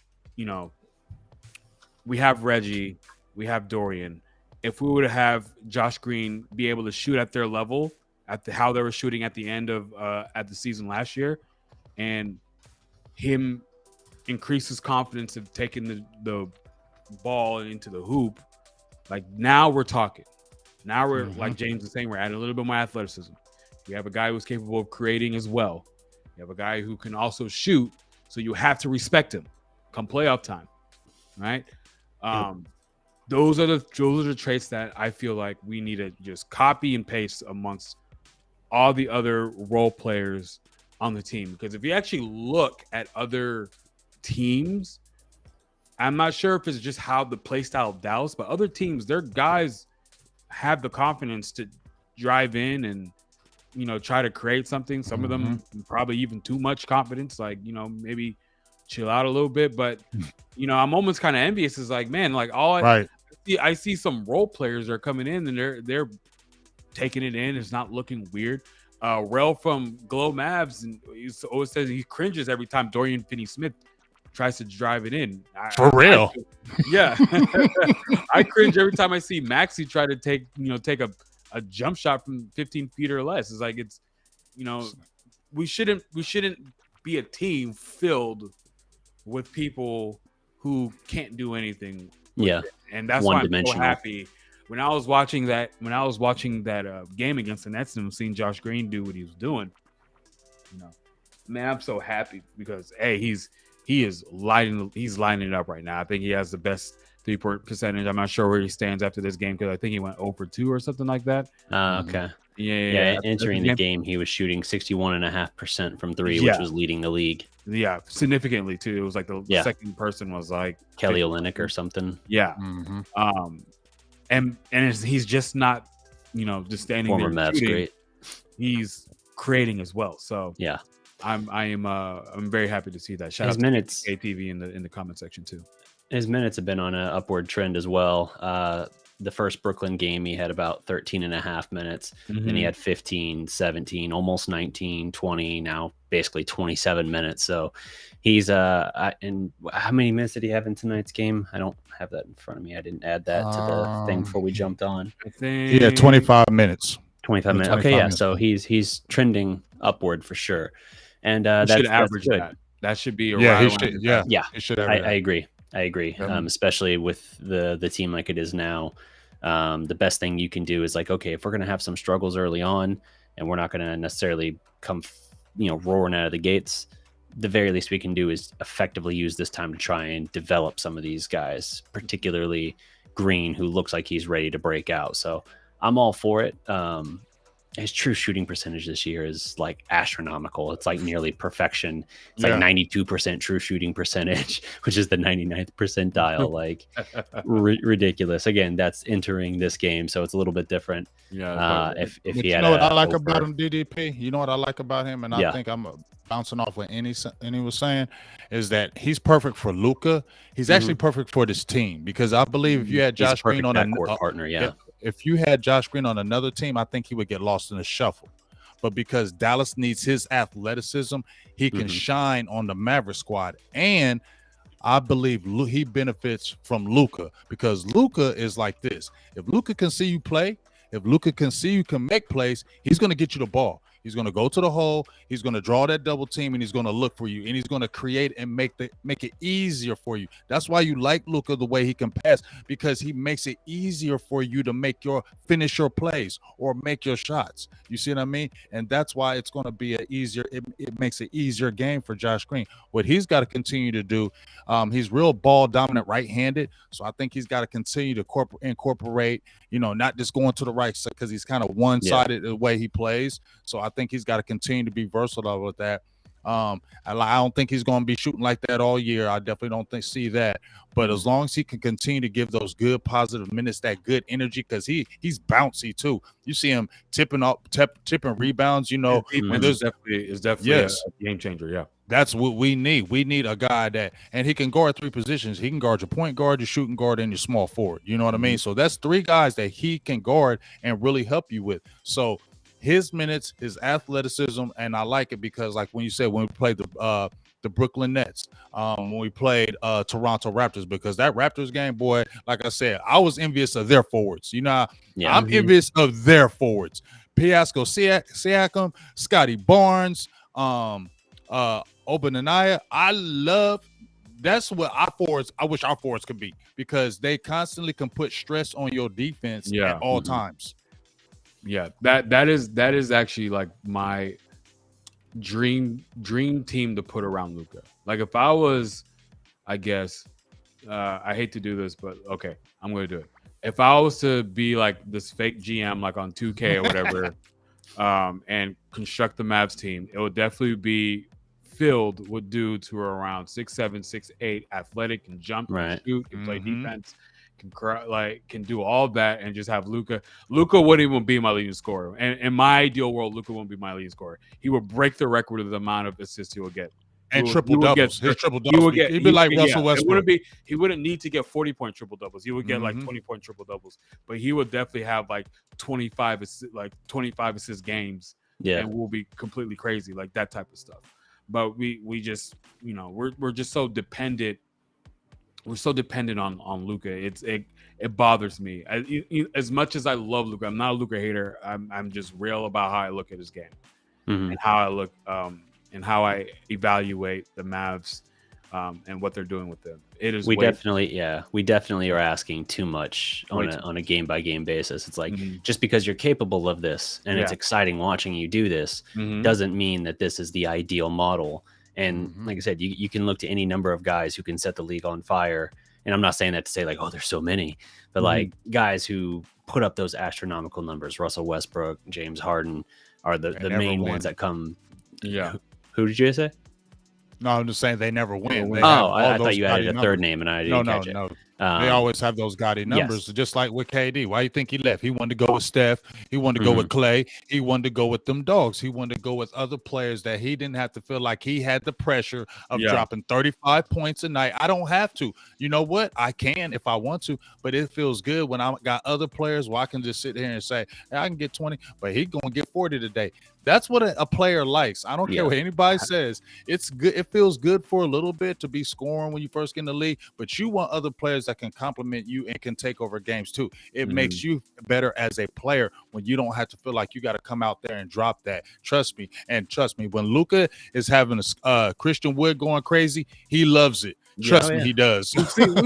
we have Reggie, we have Dorian. If we would have Josh Green be able to shoot at their level, how they were shooting at the end of at the season last year, and him increase his confidence of taking the ball into the hoop, like, now we're talking. Now we're, like James is saying, we're adding a little bit more athleticism. We have a guy who's capable of creating as well. You have a guy who can also shoot, so you have to respect him come playoff time, right? Those are the traits that I feel like we need to just copy and paste amongst all the other role players on the team. Because if you actually look at other teams, I'm not sure if it's just how the play style of Dallas, but other teams, their guys have the confidence to drive in and, try to create something. Some of them probably even too much confidence, like, maybe chill out a little bit. But, I'm almost kind of envious. Is like, man, like I see some role players are coming in and they're taking it in. It's not looking weird. Rel from Glow Mavs, and he always says he cringes every time Dorian Finney-Smith tries to drive it in. For real. Yeah. I cringe every time I see Maxey try to take a jump shot from 15 feet or less. It's like, we shouldn't be a team filled with people who can't do anything. Yeah. And that's why I'm so happy. When I was watching that game against the Nets and seeing Josh Green do what he was doing, man, I'm so happy because he's lighting it up right now. I think he has the best 3-point percentage. I'm not sure where he stands after this game because I think he went 0 for 2 or something like that. Okay. Yeah. Entering the game, he was shooting 61.5% from 3, which was leading the league. Yeah, significantly too. It was like the second person was like Kelly Olynyk or something. Yeah. And he's just not, just standing Former there. Mavs great. He's creating as well. So yeah, I'm very happy to see that. Shout out to KTV in the comment section too. His minutes have been on an upward trend as well. The first Brooklyn game, he had about 13.5 minutes. Then he had 15, 17, almost 19, 20, now basically 27 minutes. So he's and how many minutes did he have in tonight's game? I don't have that in front of me. I didn't add that to the thing before we jumped on. I think he had 25 minutes. 25 minutes. Okay, yeah. So he's trending upward for sure. And that's average good. that. That should be he should I agree. Yeah. Especially with the team like it is now. The best thing you can do is like, okay, if we're going to have some struggles early on and we're not going to necessarily come, roaring out of the gates, the very least we can do is effectively use this time to try and develop some of these guys, particularly Green, who looks like he's ready to break out. So I'm all for it. His true shooting percentage this year is like astronomical. It's like nearly perfection. It's like 92% true shooting percentage, which is the 99th percentile. Like ridiculous. Again, that's entering this game, so it's a little bit different. Yeah. If but he you had know what I like about him, DDP? You know what I like about him, and I Yeah. think I'm bouncing off what Enyi was saying, is that he's perfect for Luka. He's actually perfect for this team because I believe if you had He's a Josh Green perfect on backcourt partner, yeah. if you had Josh Green on another team, I think he would get lost in the shuffle. But because Dallas needs his athleticism, he can shine on the Maverick squad. And I believe he benefits from Luka because Luka is like this. If Luka can see you play, if Luka can see you can make plays, he's going to get you the ball. He's going to go to the hole. He's going to draw that double team, and he's going to look for you, and he's going to create and make it easier for you. That's why you like Luka the way he can pass, because he makes it easier for you to finish your plays or make your shots. You see what I mean? And that's why it's going to be it makes an easier game for Josh Green. What he's got to continue to do, he's real ball dominant right-handed, so I think he's got to continue to incorporate, not just going to the right side, because he's kind of one-sided the way he plays. So I think he's got to continue to be versatile with that. I don't think he's going to be shooting like that all year. I definitely don't see that. But as long as he can continue to give those good positive minutes, that good energy, because he's bouncy too. You see him tipping rebounds. When there's definitely a game changer. Yeah, that's what we need. We need a guy and he can guard three positions. He can guard your point guard, your shooting guard, and your small forward. You know what I mean? So that's three guys that he can guard and really help you with. So his minutes, his athleticism, and I like it because, like when you said, when we played the Brooklyn Nets, when we played Toronto Raptors, because that Raptors game, boy, like I said, I was envious of their forwards. I'm envious of their forwards. Piasco Siakam, Scotty Barnes, Obananaya. That's what I wish our forwards could be, because they constantly can put stress on your defense at all times. Yeah, that is actually like my dream team to put around Luka. Like if I was, I guess, I hate to do this, but okay, I'm gonna do it. If I was to be like this fake GM, like on 2K or whatever, and construct the Mavs team, it would definitely be filled with dudes who are around 6'7", 6'8", athletic, can jump, can shoot, can play defense, can do all that, and just have Luka. Luka wouldn't even be my leading scorer. And in my ideal world, Luka wouldn't be my leading scorer. He would break the record of the amount of assists he would get. And triple doubles. His triple doubles. He'd be like Russell Westbrook. He wouldn't need to get 40-point triple doubles. He would get like 20-point triple doubles. But he would definitely have like 25 assist games. Yeah. And we'll be completely crazy, like that type of stuff. But we just, we're just so dependent. We're so dependent on Luka. It bothers me. As much as I love Luka, I'm not a Luka hater. I'm just real about how I look at his game and how I look and how I evaluate the Mavs and what they're doing with them. We definitely are asking too much on a game by game basis. It's like just because you're capable of this and it's exciting watching you do this doesn't mean that this is the ideal model. And like I said, you can look to any number of guys who can set the league on fire. And I'm not saying that to say like, oh, there's so many, but like guys who put up those astronomical numbers. Russell Westbrook, James Harden are the main ones that come. Yeah. Who did you say? No, I'm just saying they never win. I thought you added a third name, and I didn't catch it. No. They always have those gaudy numbers, just like with KD. Why do you think he left? He wanted to go with Steph. He wanted to go with Clay. He wanted to go with them dogs. He wanted to go with other players that he didn't have to feel like he had the pressure of dropping 35 points a night. I don't have to. You know what? I can if I want to, but it feels good when I got other players where I can just sit here and say, hey, I can get 20, but he's going to get 40 today. That's what a player likes. I don't care what anybody says. It's good. It feels good for a little bit to be scoring when you first get in the league, but you want other players that can complement you and can take over games too. It makes you better as a player when you don't have to feel like you got to come out there and drop that. Trust me. When Luka is having a Christian Wood going crazy, he loves it. Trust me, he does. We've seen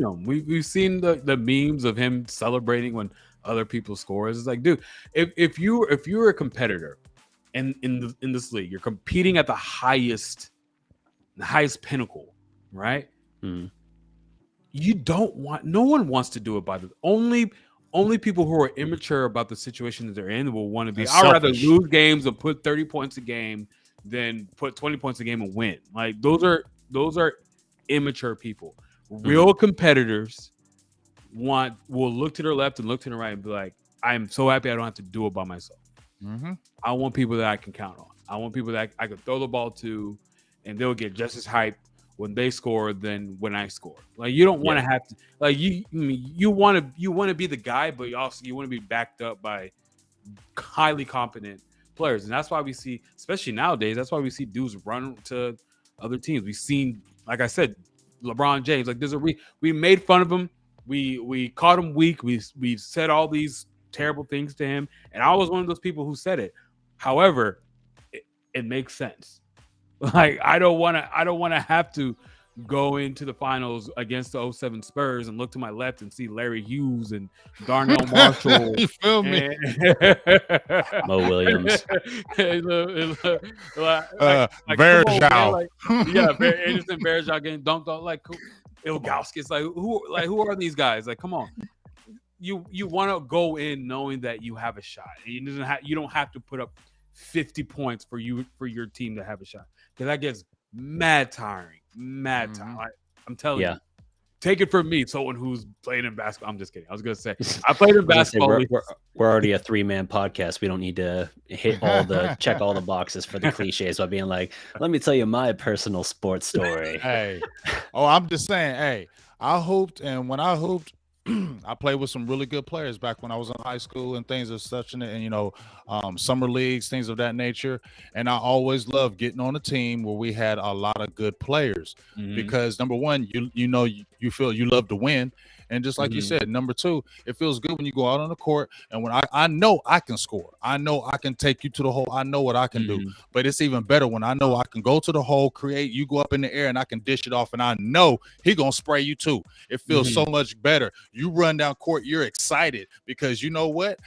him. We've seen the memes of him celebrating when other people score. It's like, dude, if you're a competitor, and in this league, you're competing at the highest pinnacle, right? No one wants to do it by the only people who are immature about the situation that they're in will want to be. I'd rather lose games and put 30 points a game than put 20 points a game and win. Like those are immature people. Real competitors will look to their left and look to the right and be like, I'm so happy I don't have to do it by myself. I want people that I can count on. I want people that I can throw the ball to, and they'll get just as hyped when they score than when I score. Like you don't want to have to, like you want to be the guy, but you want to be backed up by highly competent players, and that's why we see, especially nowadays, that's why we see dudes run to other teams. We've seen, like I said, LeBron James. Like we made fun of him. We caught him weak. We said all these terrible things to him, and I was one of those people who said it. However, it makes sense. Like I don't want to have to go into the finals against the '07 Spurs and look to my left and see Larry Hughes and Darnell Marshall. You feel me? Mo Williams. Varejao. Anderson Varejao getting dunked on like Ilgauskas. Who are these guys? Like, come on. You want to go in knowing that you have a shot. You don't have to put up 50 points for your team to have a shot, because that gets mad tiring. I'm telling you. Take it from me, someone who's played in basketball. I'm just kidding. I was gonna say I played in basketball. We're already a 3-man podcast. We don't need to check all the boxes for the cliches by being like, let me tell you my personal sports story. Hey, I'm just saying. Hey, I hooped, and when I hooped, I played with some really good players back when I was in high school and things of such, and summer leagues, things of that nature. And I always loved getting on a team where we had a lot of good players, because number one, you feel you love to win. And just like you said, number two, it feels good when you go out on the court and when I know I can score. I know I can take you to the hole. I know what I can do. But it's even better when I know I can go to the hole, create, you go up in the air, and I can dish it off, and I know he going to spray you too. It feels so much better. You run down court, you're excited because you know what?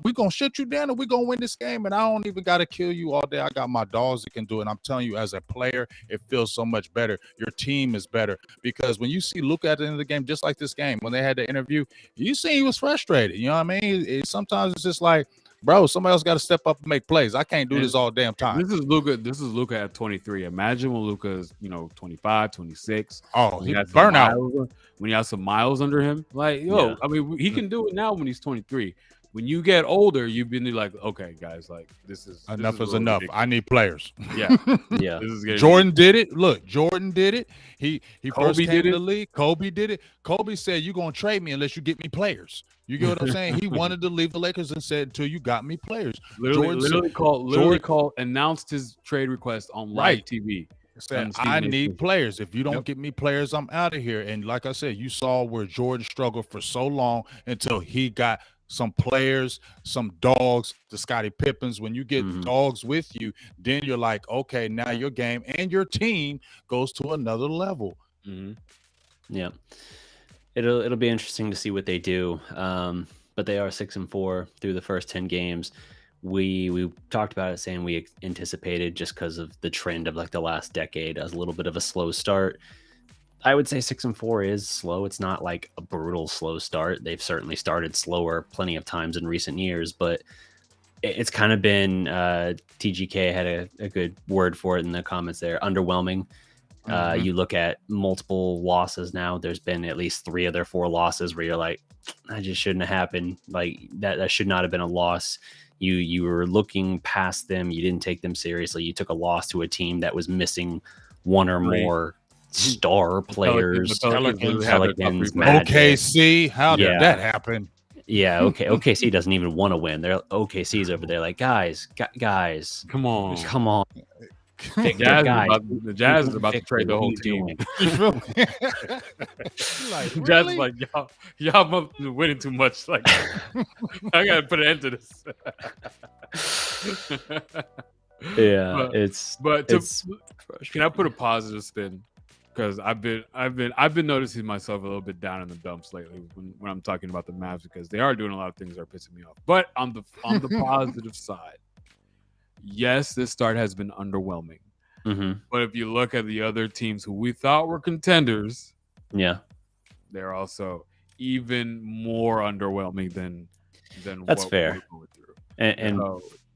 We're going to shut you down and we're going to win this game, and I don't even got to kill you all day. I got my dogs that can do it. And I'm telling you, as a player, it feels so much better. Your team is better, because when you see Luka at the end of the game, just like this game, when they had the interview, you see he was frustrated. You know what I mean? Sometimes it's just like, bro, somebody else got to step up and make plays. I can't do this all damn time. This is Luka at 23. Imagine when Luka is 25, 26. Oh, he burnout. When you have some miles under him, like, I mean, he can do it now when he's 23. When you get older, you've been like, okay, guys, like enough is enough. Ridiculous. I need players. Yeah. Jordan did it. Look, Jordan did it. He first came to the league. Kobe did it. Kobe said, "You're gonna trade me unless you get me players." You get what I'm saying? He wanted to leave the Lakers and said, "Until you got me players." Announced his trade request on live TV. Said, I need players. If you don't get me players, I'm out of here. And like I said, you saw where Jordan struggled for so long until he got some players, some dogs, the Scottie Pippens. When you get dogs with you, then you're like, okay, now your game and your team goes to another level. Yeah, it'll be interesting to see what they do. But they are 6-4 through the first 10 games. We talked about it, saying we anticipated, just because of the trend of like the last decade, as a little bit of a slow start. I would say 6-4 is slow. It's not like a brutal slow start. They've certainly started slower plenty of times in recent years, but it's kind of been TGK had a good word for it in the comments there. Underwhelming. You look at multiple losses now. There's been at least 3 of their 4 losses where you're like, that just shouldn't have happened. Like that should not have been a loss. You were looking past them. You didn't take them seriously. You took a loss to a team that was missing one or more star players. Pelicans, OKC, how did that happen? Yeah, OKC doesn't even want to win. They're OKC's over there like, guys, come on. The Jazz is about to trade the whole team. Like, really? Jazz is like, y'all must be winning too much. Like, I gotta put an end to this. Can I put a positive spin? Because I've been noticing myself a little bit down in the dumps lately when I'm talking about the Mavs, because they are doing a lot of things that are pissing me off. But on the positive side, yes, this start has been underwhelming. But if you look at the other teams who we thought were contenders, they're also even more underwhelming than that's what fair. we're going through. And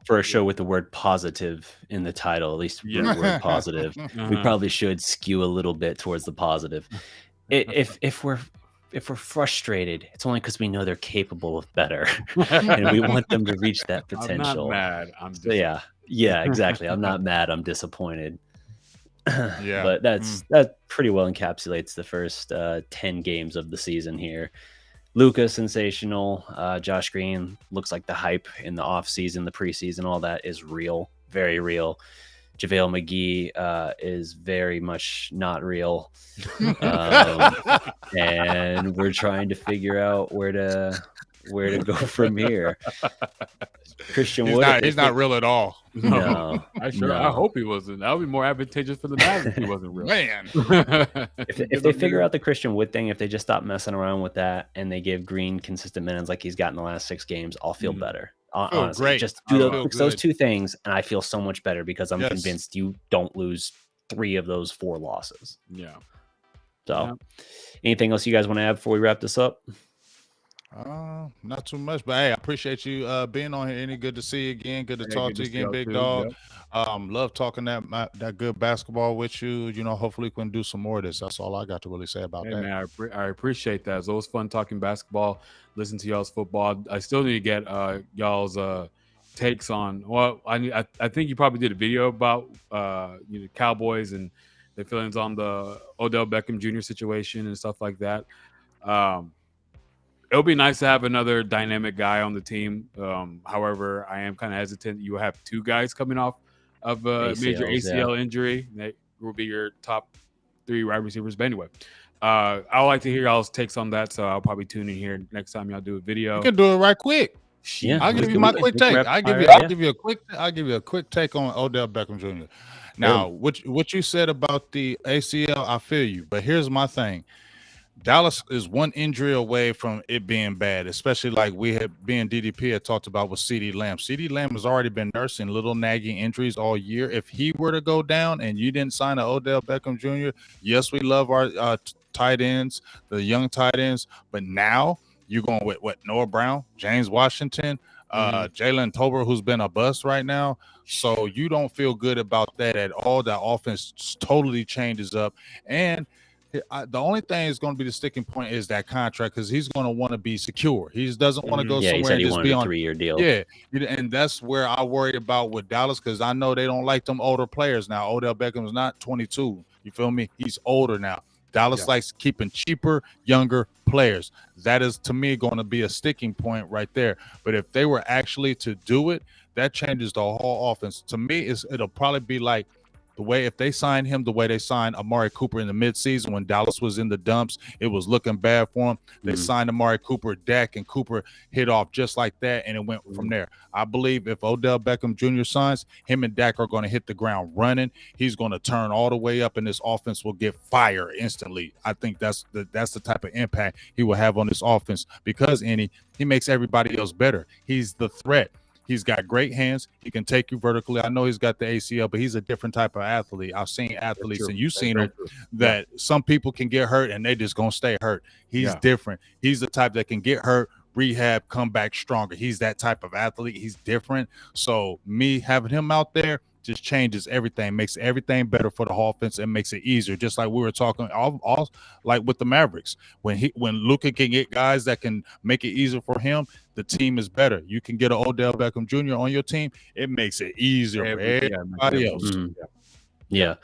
for a show with the word positive in the title, at least the word positive, we probably should skew a little bit towards the positive. If we're frustrated, it's only because we know they're capable of better, and we want them to reach that potential. I'm not mad. Yeah, exactly. I'm not mad. I'm disappointed. But that pretty well encapsulates the first 10 games of the season here. Luka, sensational. Josh Green looks like the hype in the offseason, the preseason, all that is real, very real. JaVale McGee is very much not real. And we're trying to figure out where where to go from here. Christian He's Wood, not. He's not real at all. No, I hope he wasn't. That would be more advantageous for the Mavericks if he wasn't real. Man. If they figure out the Christian Wood thing, if they just stop messing around with that and they give Green consistent minutes like he's got in the last 6 games, I'll feel better. Honestly, great. just do those 2 things, and I feel so much better because I'm convinced you don't lose 3 of those 4 losses. Yeah. So, anything else you guys want to add before we wrap this up? Not too much, but hey, I appreciate you being on here. Any good to see you again. Good to talk to you again, big dog. Love talking that good basketball with you. You know, hopefully we can do some more of this. That's all I got to really say about that. Man, I appreciate that. It's always fun talking basketball. Listen to y'all's football. I still need to get y'all's takes on. Well, I think you probably did a video about Cowboys and their feelings on the Odell Beckham Jr. situation and stuff like that. It'll be nice to have another dynamic guy on the team. However, I am kind of hesitant. You have 2 guys coming off of a major ACL injury. That will be your top 3 wide receivers. But anyway, I would like to hear y'all's takes on that. So I'll probably tune in here next time y'all do a video. You can do it right quick. Yeah, I'll give you my quick take. I'll give you a quick take on Odell Beckham Jr. Now, what you said about the ACL, I feel you. But here's my thing. Dallas is 1 injury away from it being bad, especially like we had being DDP had talked about with CeeDee Lamb. CeeDee Lamb has already been nursing little nagging injuries all year. If he were to go down and you didn't sign an Odell Beckham Jr., yes, we love our tight ends, the young tight ends, but now you're going with Noah Brown, James Washington, Jalen Tolbert, who's been a bust right now. So you don't feel good about that at all. That offense totally changes up. And the only thing is going to be the sticking point is that contract because he's going to want to be secure. He doesn't want to go somewhere and just be on a 3-year deal. Yeah, and that's where I worry about with Dallas because I know they don't like them older players now. Odell Beckham is not 22. You feel me? He's older now. Dallas likes keeping cheaper, younger players. That is, to me, going to be a sticking point right there. But if they were actually to do it, that changes the whole offense. To me, it'll probably be like the way if they signed him the way they signed Amari Cooper in the midseason when Dallas was in the dumps, it was looking bad for him. They signed Amari Cooper, Dak, and Cooper hit off just like that, and it went from there. I believe if Odell Beckham Jr. signs, him and Dak are going to hit the ground running. He's going to turn all the way up, and this offense will get fire instantly. I think that's the type of impact he will have on this offense because he makes everybody else better. He's the threat. He's got great hands. He can take you vertically. I know he's got the ACL, but he's a different type of athlete. I've seen athletes, and you've seen them, that some people can get hurt, and they just going to stay hurt. He's different. He's the type that can get hurt, rehab, come back stronger. He's that type of athlete. He's different. So me having him out there just changes everything, makes everything better for the offense and makes it easier. Just like we were talking all like with the Mavericks. When Luka can get guys that can make it easier for him, the team is better. You can get an Odell Beckham Jr. on your team, it makes it easier for everybody else. Yeah.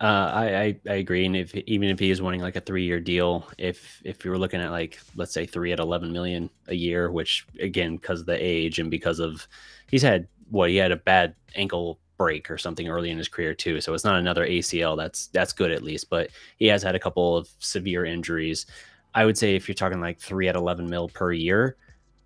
I agree. And even if he is winning like a 3-year deal, if you were looking at like, let's say 3 at 11 million a year, which again, because of the age and because of he had a bad ankle break or something early in his career too. So it's not another ACL. That's good at least, but he has had a couple of severe injuries. I would say if you're talking like 3 at 11 mil per year,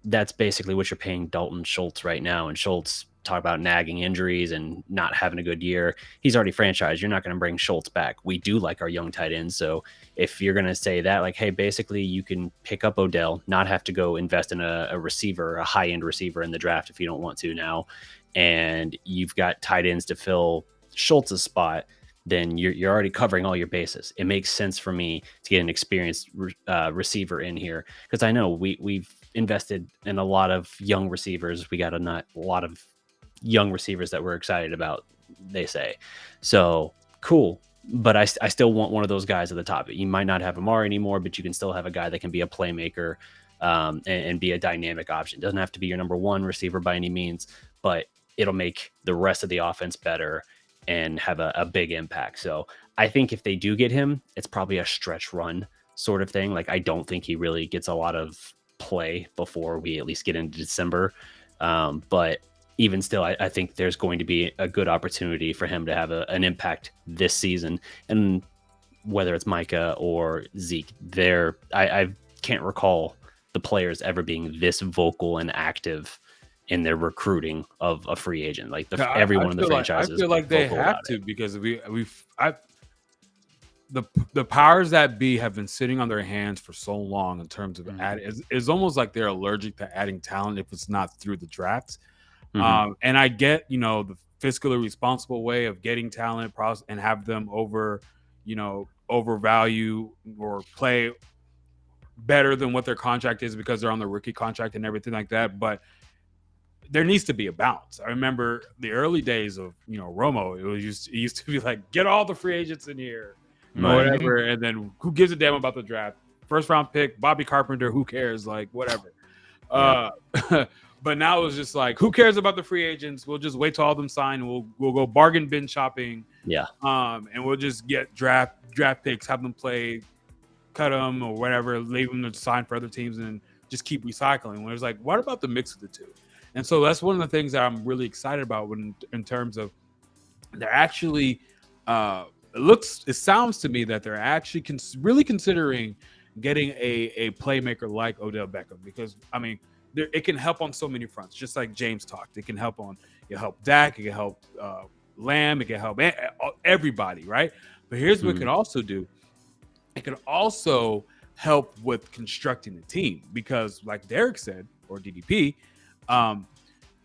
that's basically what you're paying Dalton Schultz right now. And Schultz, talk about nagging injuries and not having a good year. He's already franchised. You're not going to bring Schultz back. We do like our young tight ends. So if you're going to say that, like, hey, basically you can pick up Odell, not have to go invest in a receiver, a high-end receiver in the draft if you don't want to now, and you've got tight ends to fill Schultz's spot, then you're already covering all your bases. It makes sense for me to get an experienced receiver in here because I know we've invested in a lot of young receivers. We got a lot of young receivers that we're excited about, they say. So cool. But I still want one of those guys at the top. You might not have Amari anymore, but you can still have a guy that can be a playmaker and be a dynamic option. Doesn't have to be your number one receiver by any means, but it'll make the rest of the offense better and have a big impact. So I think if they do get him, it's probably a stretch run sort of thing. Like, I don't think he really gets a lot of play before we at least get into December. But even still, I think there's going to be a good opportunity for him to have an impact this season. And whether it's Micah or Zeke, I can't recall the players ever being this vocal and active in their recruiting of a free agent. Like everyone in the franchise is I feel like they vocal have about to it. because the powers that be have been sitting on their hands for so long in terms of adding. It's almost like they're allergic to adding talent if it's not through the drafts. And I get, the fiscally responsible way of getting talent and have them overvalue or play better than what their contract is because they're on the rookie contract and everything like that. But there needs to be a balance. I remember the early days of, Romo. It used to be like, get all the free agents in here, whatever. And then who gives a damn about the draft? First round pick, Bobby Carpenter, who cares? Like, whatever. But now it's just like, who cares about the free agents? We'll just wait till all of them sign. We'll go bargain bin shopping. Yeah. And we'll just get draft picks, have them play, cut them or whatever, leave them to sign for other teams, and just keep recycling. When it's like, what about the mix of the two? And so that's one of the things that I'm really excited about in terms of they're actually it sounds to me that they're actually really considering getting a playmaker like Odell Beckham, because I mean it can help on so many fronts, just like James talked. It can help Dak, it can help Lamb, it can help everybody, right? But here's what it can also do. It can also help with constructing the team, because like Derek said, or DDP,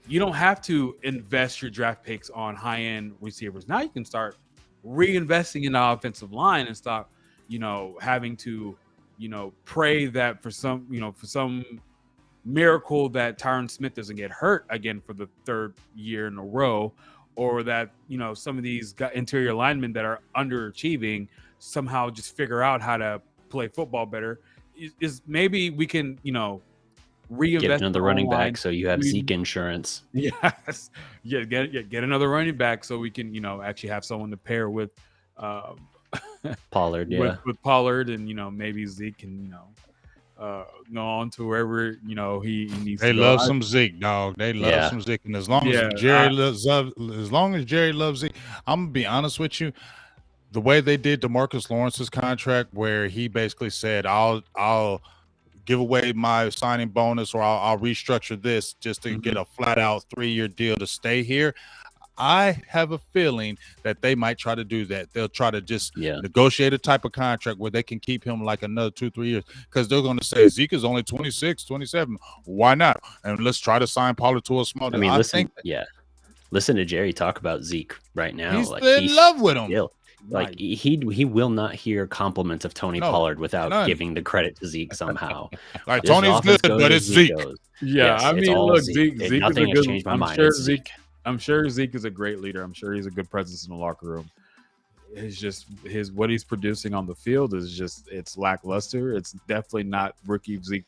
you don't have to invest your draft picks on high-end receivers. Now you can start reinvesting in the offensive line and stop, having to, pray that for some miracle that Tyron Smith doesn't get hurt again for the third year in a row, or that, some of these interior linemen that are underachieving somehow just figure out how to play football better. Is maybe we can, reinvest, get another running back so you have Zeke insurance. Yes. Get another running back so we can, actually have someone to pair with Pollard, with Pollard, and maybe Zeke can, go on to wherever he needs they to go. love some Zeke, dog. They love some Zeke, and as long as Jerry loves Zeke, I'm gonna be honest with you. The way they did DeMarcus Lawrence's contract, where he basically said, I'll give away my signing bonus, or I'll restructure this just to get a flat out 3-year deal to stay here. I have a feeling that they might try to do that. They'll try to just negotiate a type of contract where they can keep him like another 2-3 years, because they're going to say Zeke is only 26, 27. Why not? And let's try to sign Pollard to a small deal. I mean, listen to Jerry talk about Zeke right now. He's in love with him. Like he will not hear compliments of Tony Pollard without giving the credit to Zeke somehow. Like, Tony's good, but it's Zeke. I mean, look, Zeke nothing is a has good. changed my mind. I'm sure Zeke is a great leader. I'm sure he's a good presence in the locker room. It's just what he's producing on the field is just, it's lackluster. It's definitely not rookie Zeke.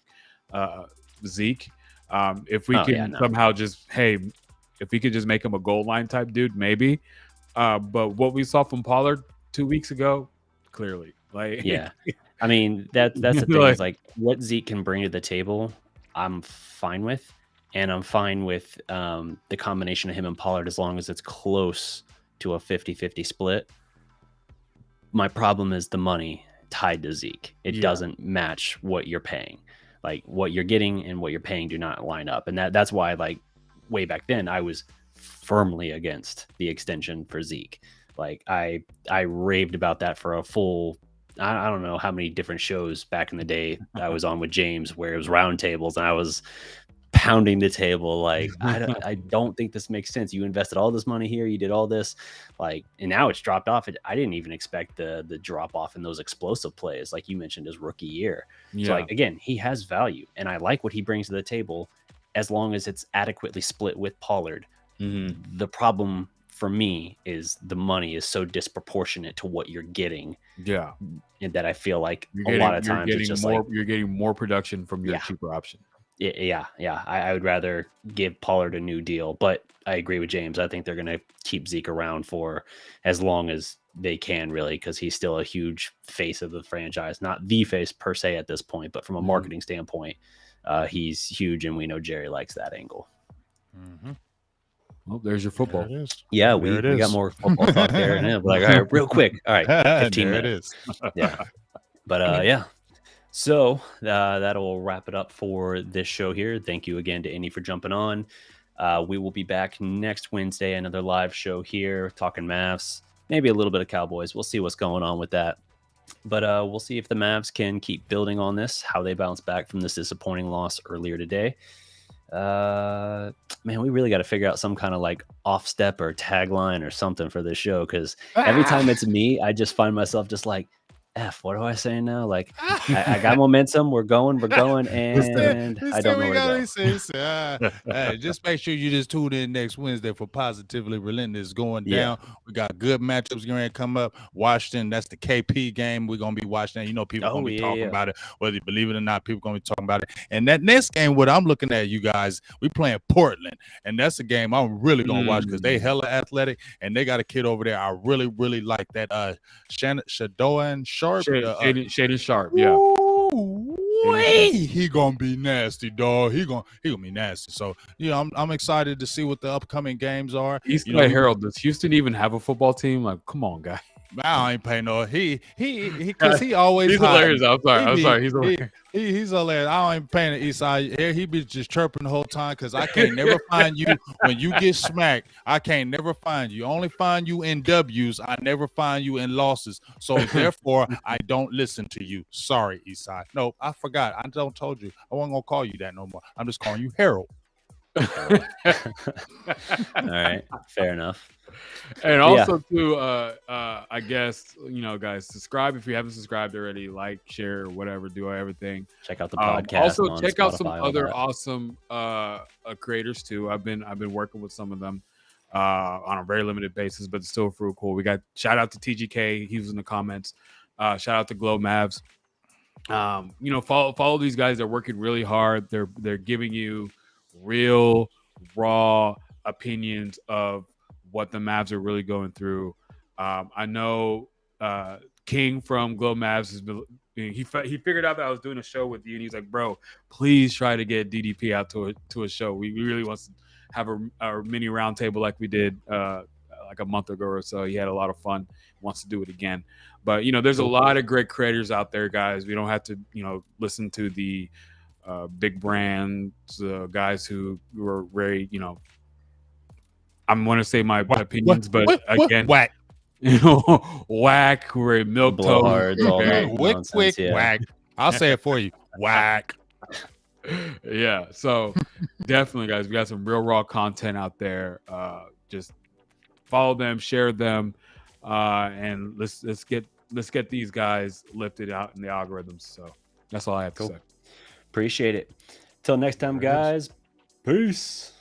If we can somehow just, if we could just make him a goal line type dude, maybe. But what we saw from Pollard 2 weeks ago, clearly, I mean, that's the thing. Is like what Zeke can bring to the table, I'm fine with, and I'm fine with the combination of him and Pollard as long as it's close to a 50-50 split. My problem is the money tied to Zeke. It doesn't match what you're paying. Like, what you're getting and what you're paying do not line up, and that's why, like, way back then, I was firmly against the extension for Zeke. Like, I raved about that for a full, I don't know how many different shows back in the day I was on with James, where it was round tables and I was pounding the table like, I don't think this makes sense. You invested all this money here, you did all this, like, and now it's dropped off. I didn't even expect the drop off in those explosive plays, like you mentioned, his rookie year. So, like, again, he has value, and I like what he brings to the table as long as it's adequately split with Pollard. The problem for me is the money is so disproportionate to what you're getting. And that I feel like a lot of times it's just you're getting more production from your cheaper option. I would rather give Pollard a new deal, but I agree with James. I think they're going to keep Zeke around for as long as they can, really, because he's still a huge face of the franchise. Not the face per se at this point, but from a marketing standpoint, he's huge, and we know Jerry likes that angle. Well, there's your football. Yeah, we got more football talk there. Like, all right, real quick. All right, 15 minutes. But So that'll wrap it up for this show here. Thank you again to Enyi for jumping on. We will be back next Wednesday, another live show here, talking Mavs, maybe a little bit of Cowboys. We'll see what's going on with that. But we'll see if the Mavs can keep building on this, how they bounce back from this disappointing loss earlier today. Man, we really got to figure out some kind of like off step or tagline or something for this show, because every time it's me, I just find myself just like, what do I say now? Like, I got momentum. We're going, and I don't know where to go. Hey, just make sure you just tune in next Wednesday for Positively Relentless going Yeah. down. We got good matchups going to come up. Washington, that's the KP game. We're going to be watching that. You know, people going to be talking about it, whether you believe it or not. People going to be talking about it. And that next game, what I'm looking at, you guys, we playing Portland, and that's a game I'm really going to watch because they hella athletic, and they got a kid over there. I really, really like that. Shadoan Sharp. Shaden Sharp, yeah. He gonna be nasty, dog. He gonna be nasty. So I'm excited to see what the upcoming games are. Harold, does Houston even have a football team? Like, come on, guy. I ain't paying no. Because he always he's hilarious. I'm sorry. He's hilarious. He's hilarious. I ain't paying the East Side. He be just chirping the whole time because I can't never find you when you get smacked. I can't never find you. I only find you in W's. I never find you in losses. So therefore, I don't listen to you. Sorry, East Side. No, I forgot. I don't told you. I wasn't gonna call you that no more. I'm just calling you Harold. All right, fair enough. And also too, I guess, guys, subscribe if you haven't subscribed already. Like, share, whatever, do everything. Check out the podcast. Also, check out some other awesome creators too. I've been working with some of them on a very limited basis, but it's still pretty cool. We got shout out to TGK. He was in the comments. Shout out to Glow Mavs. Follow these guys. They're working really hard. They're giving you real raw opinions of what the Mavs are really going through. I know King from Glow Mavs has been. He figured out that I was doing a show with you, and he's like, "Bro, please try to get DDP out to a show. We really want to have a mini roundtable like we did like a month ago or so. He had a lot of fun. Wants to do it again. But there's a lot of great creators out there, guys. We don't have to listen to the big brands, guys who were very I'm going to say my opinions, but again, whack. Whack, who are milk toast, quick, whack. I'll say it for you, whack. Yeah, so definitely, guys, we got some real raw content out there. Just follow them, share them, and let's get these guys lifted out in the algorithms. So that's all I have to say. Appreciate it. Till next time, guys. Peace.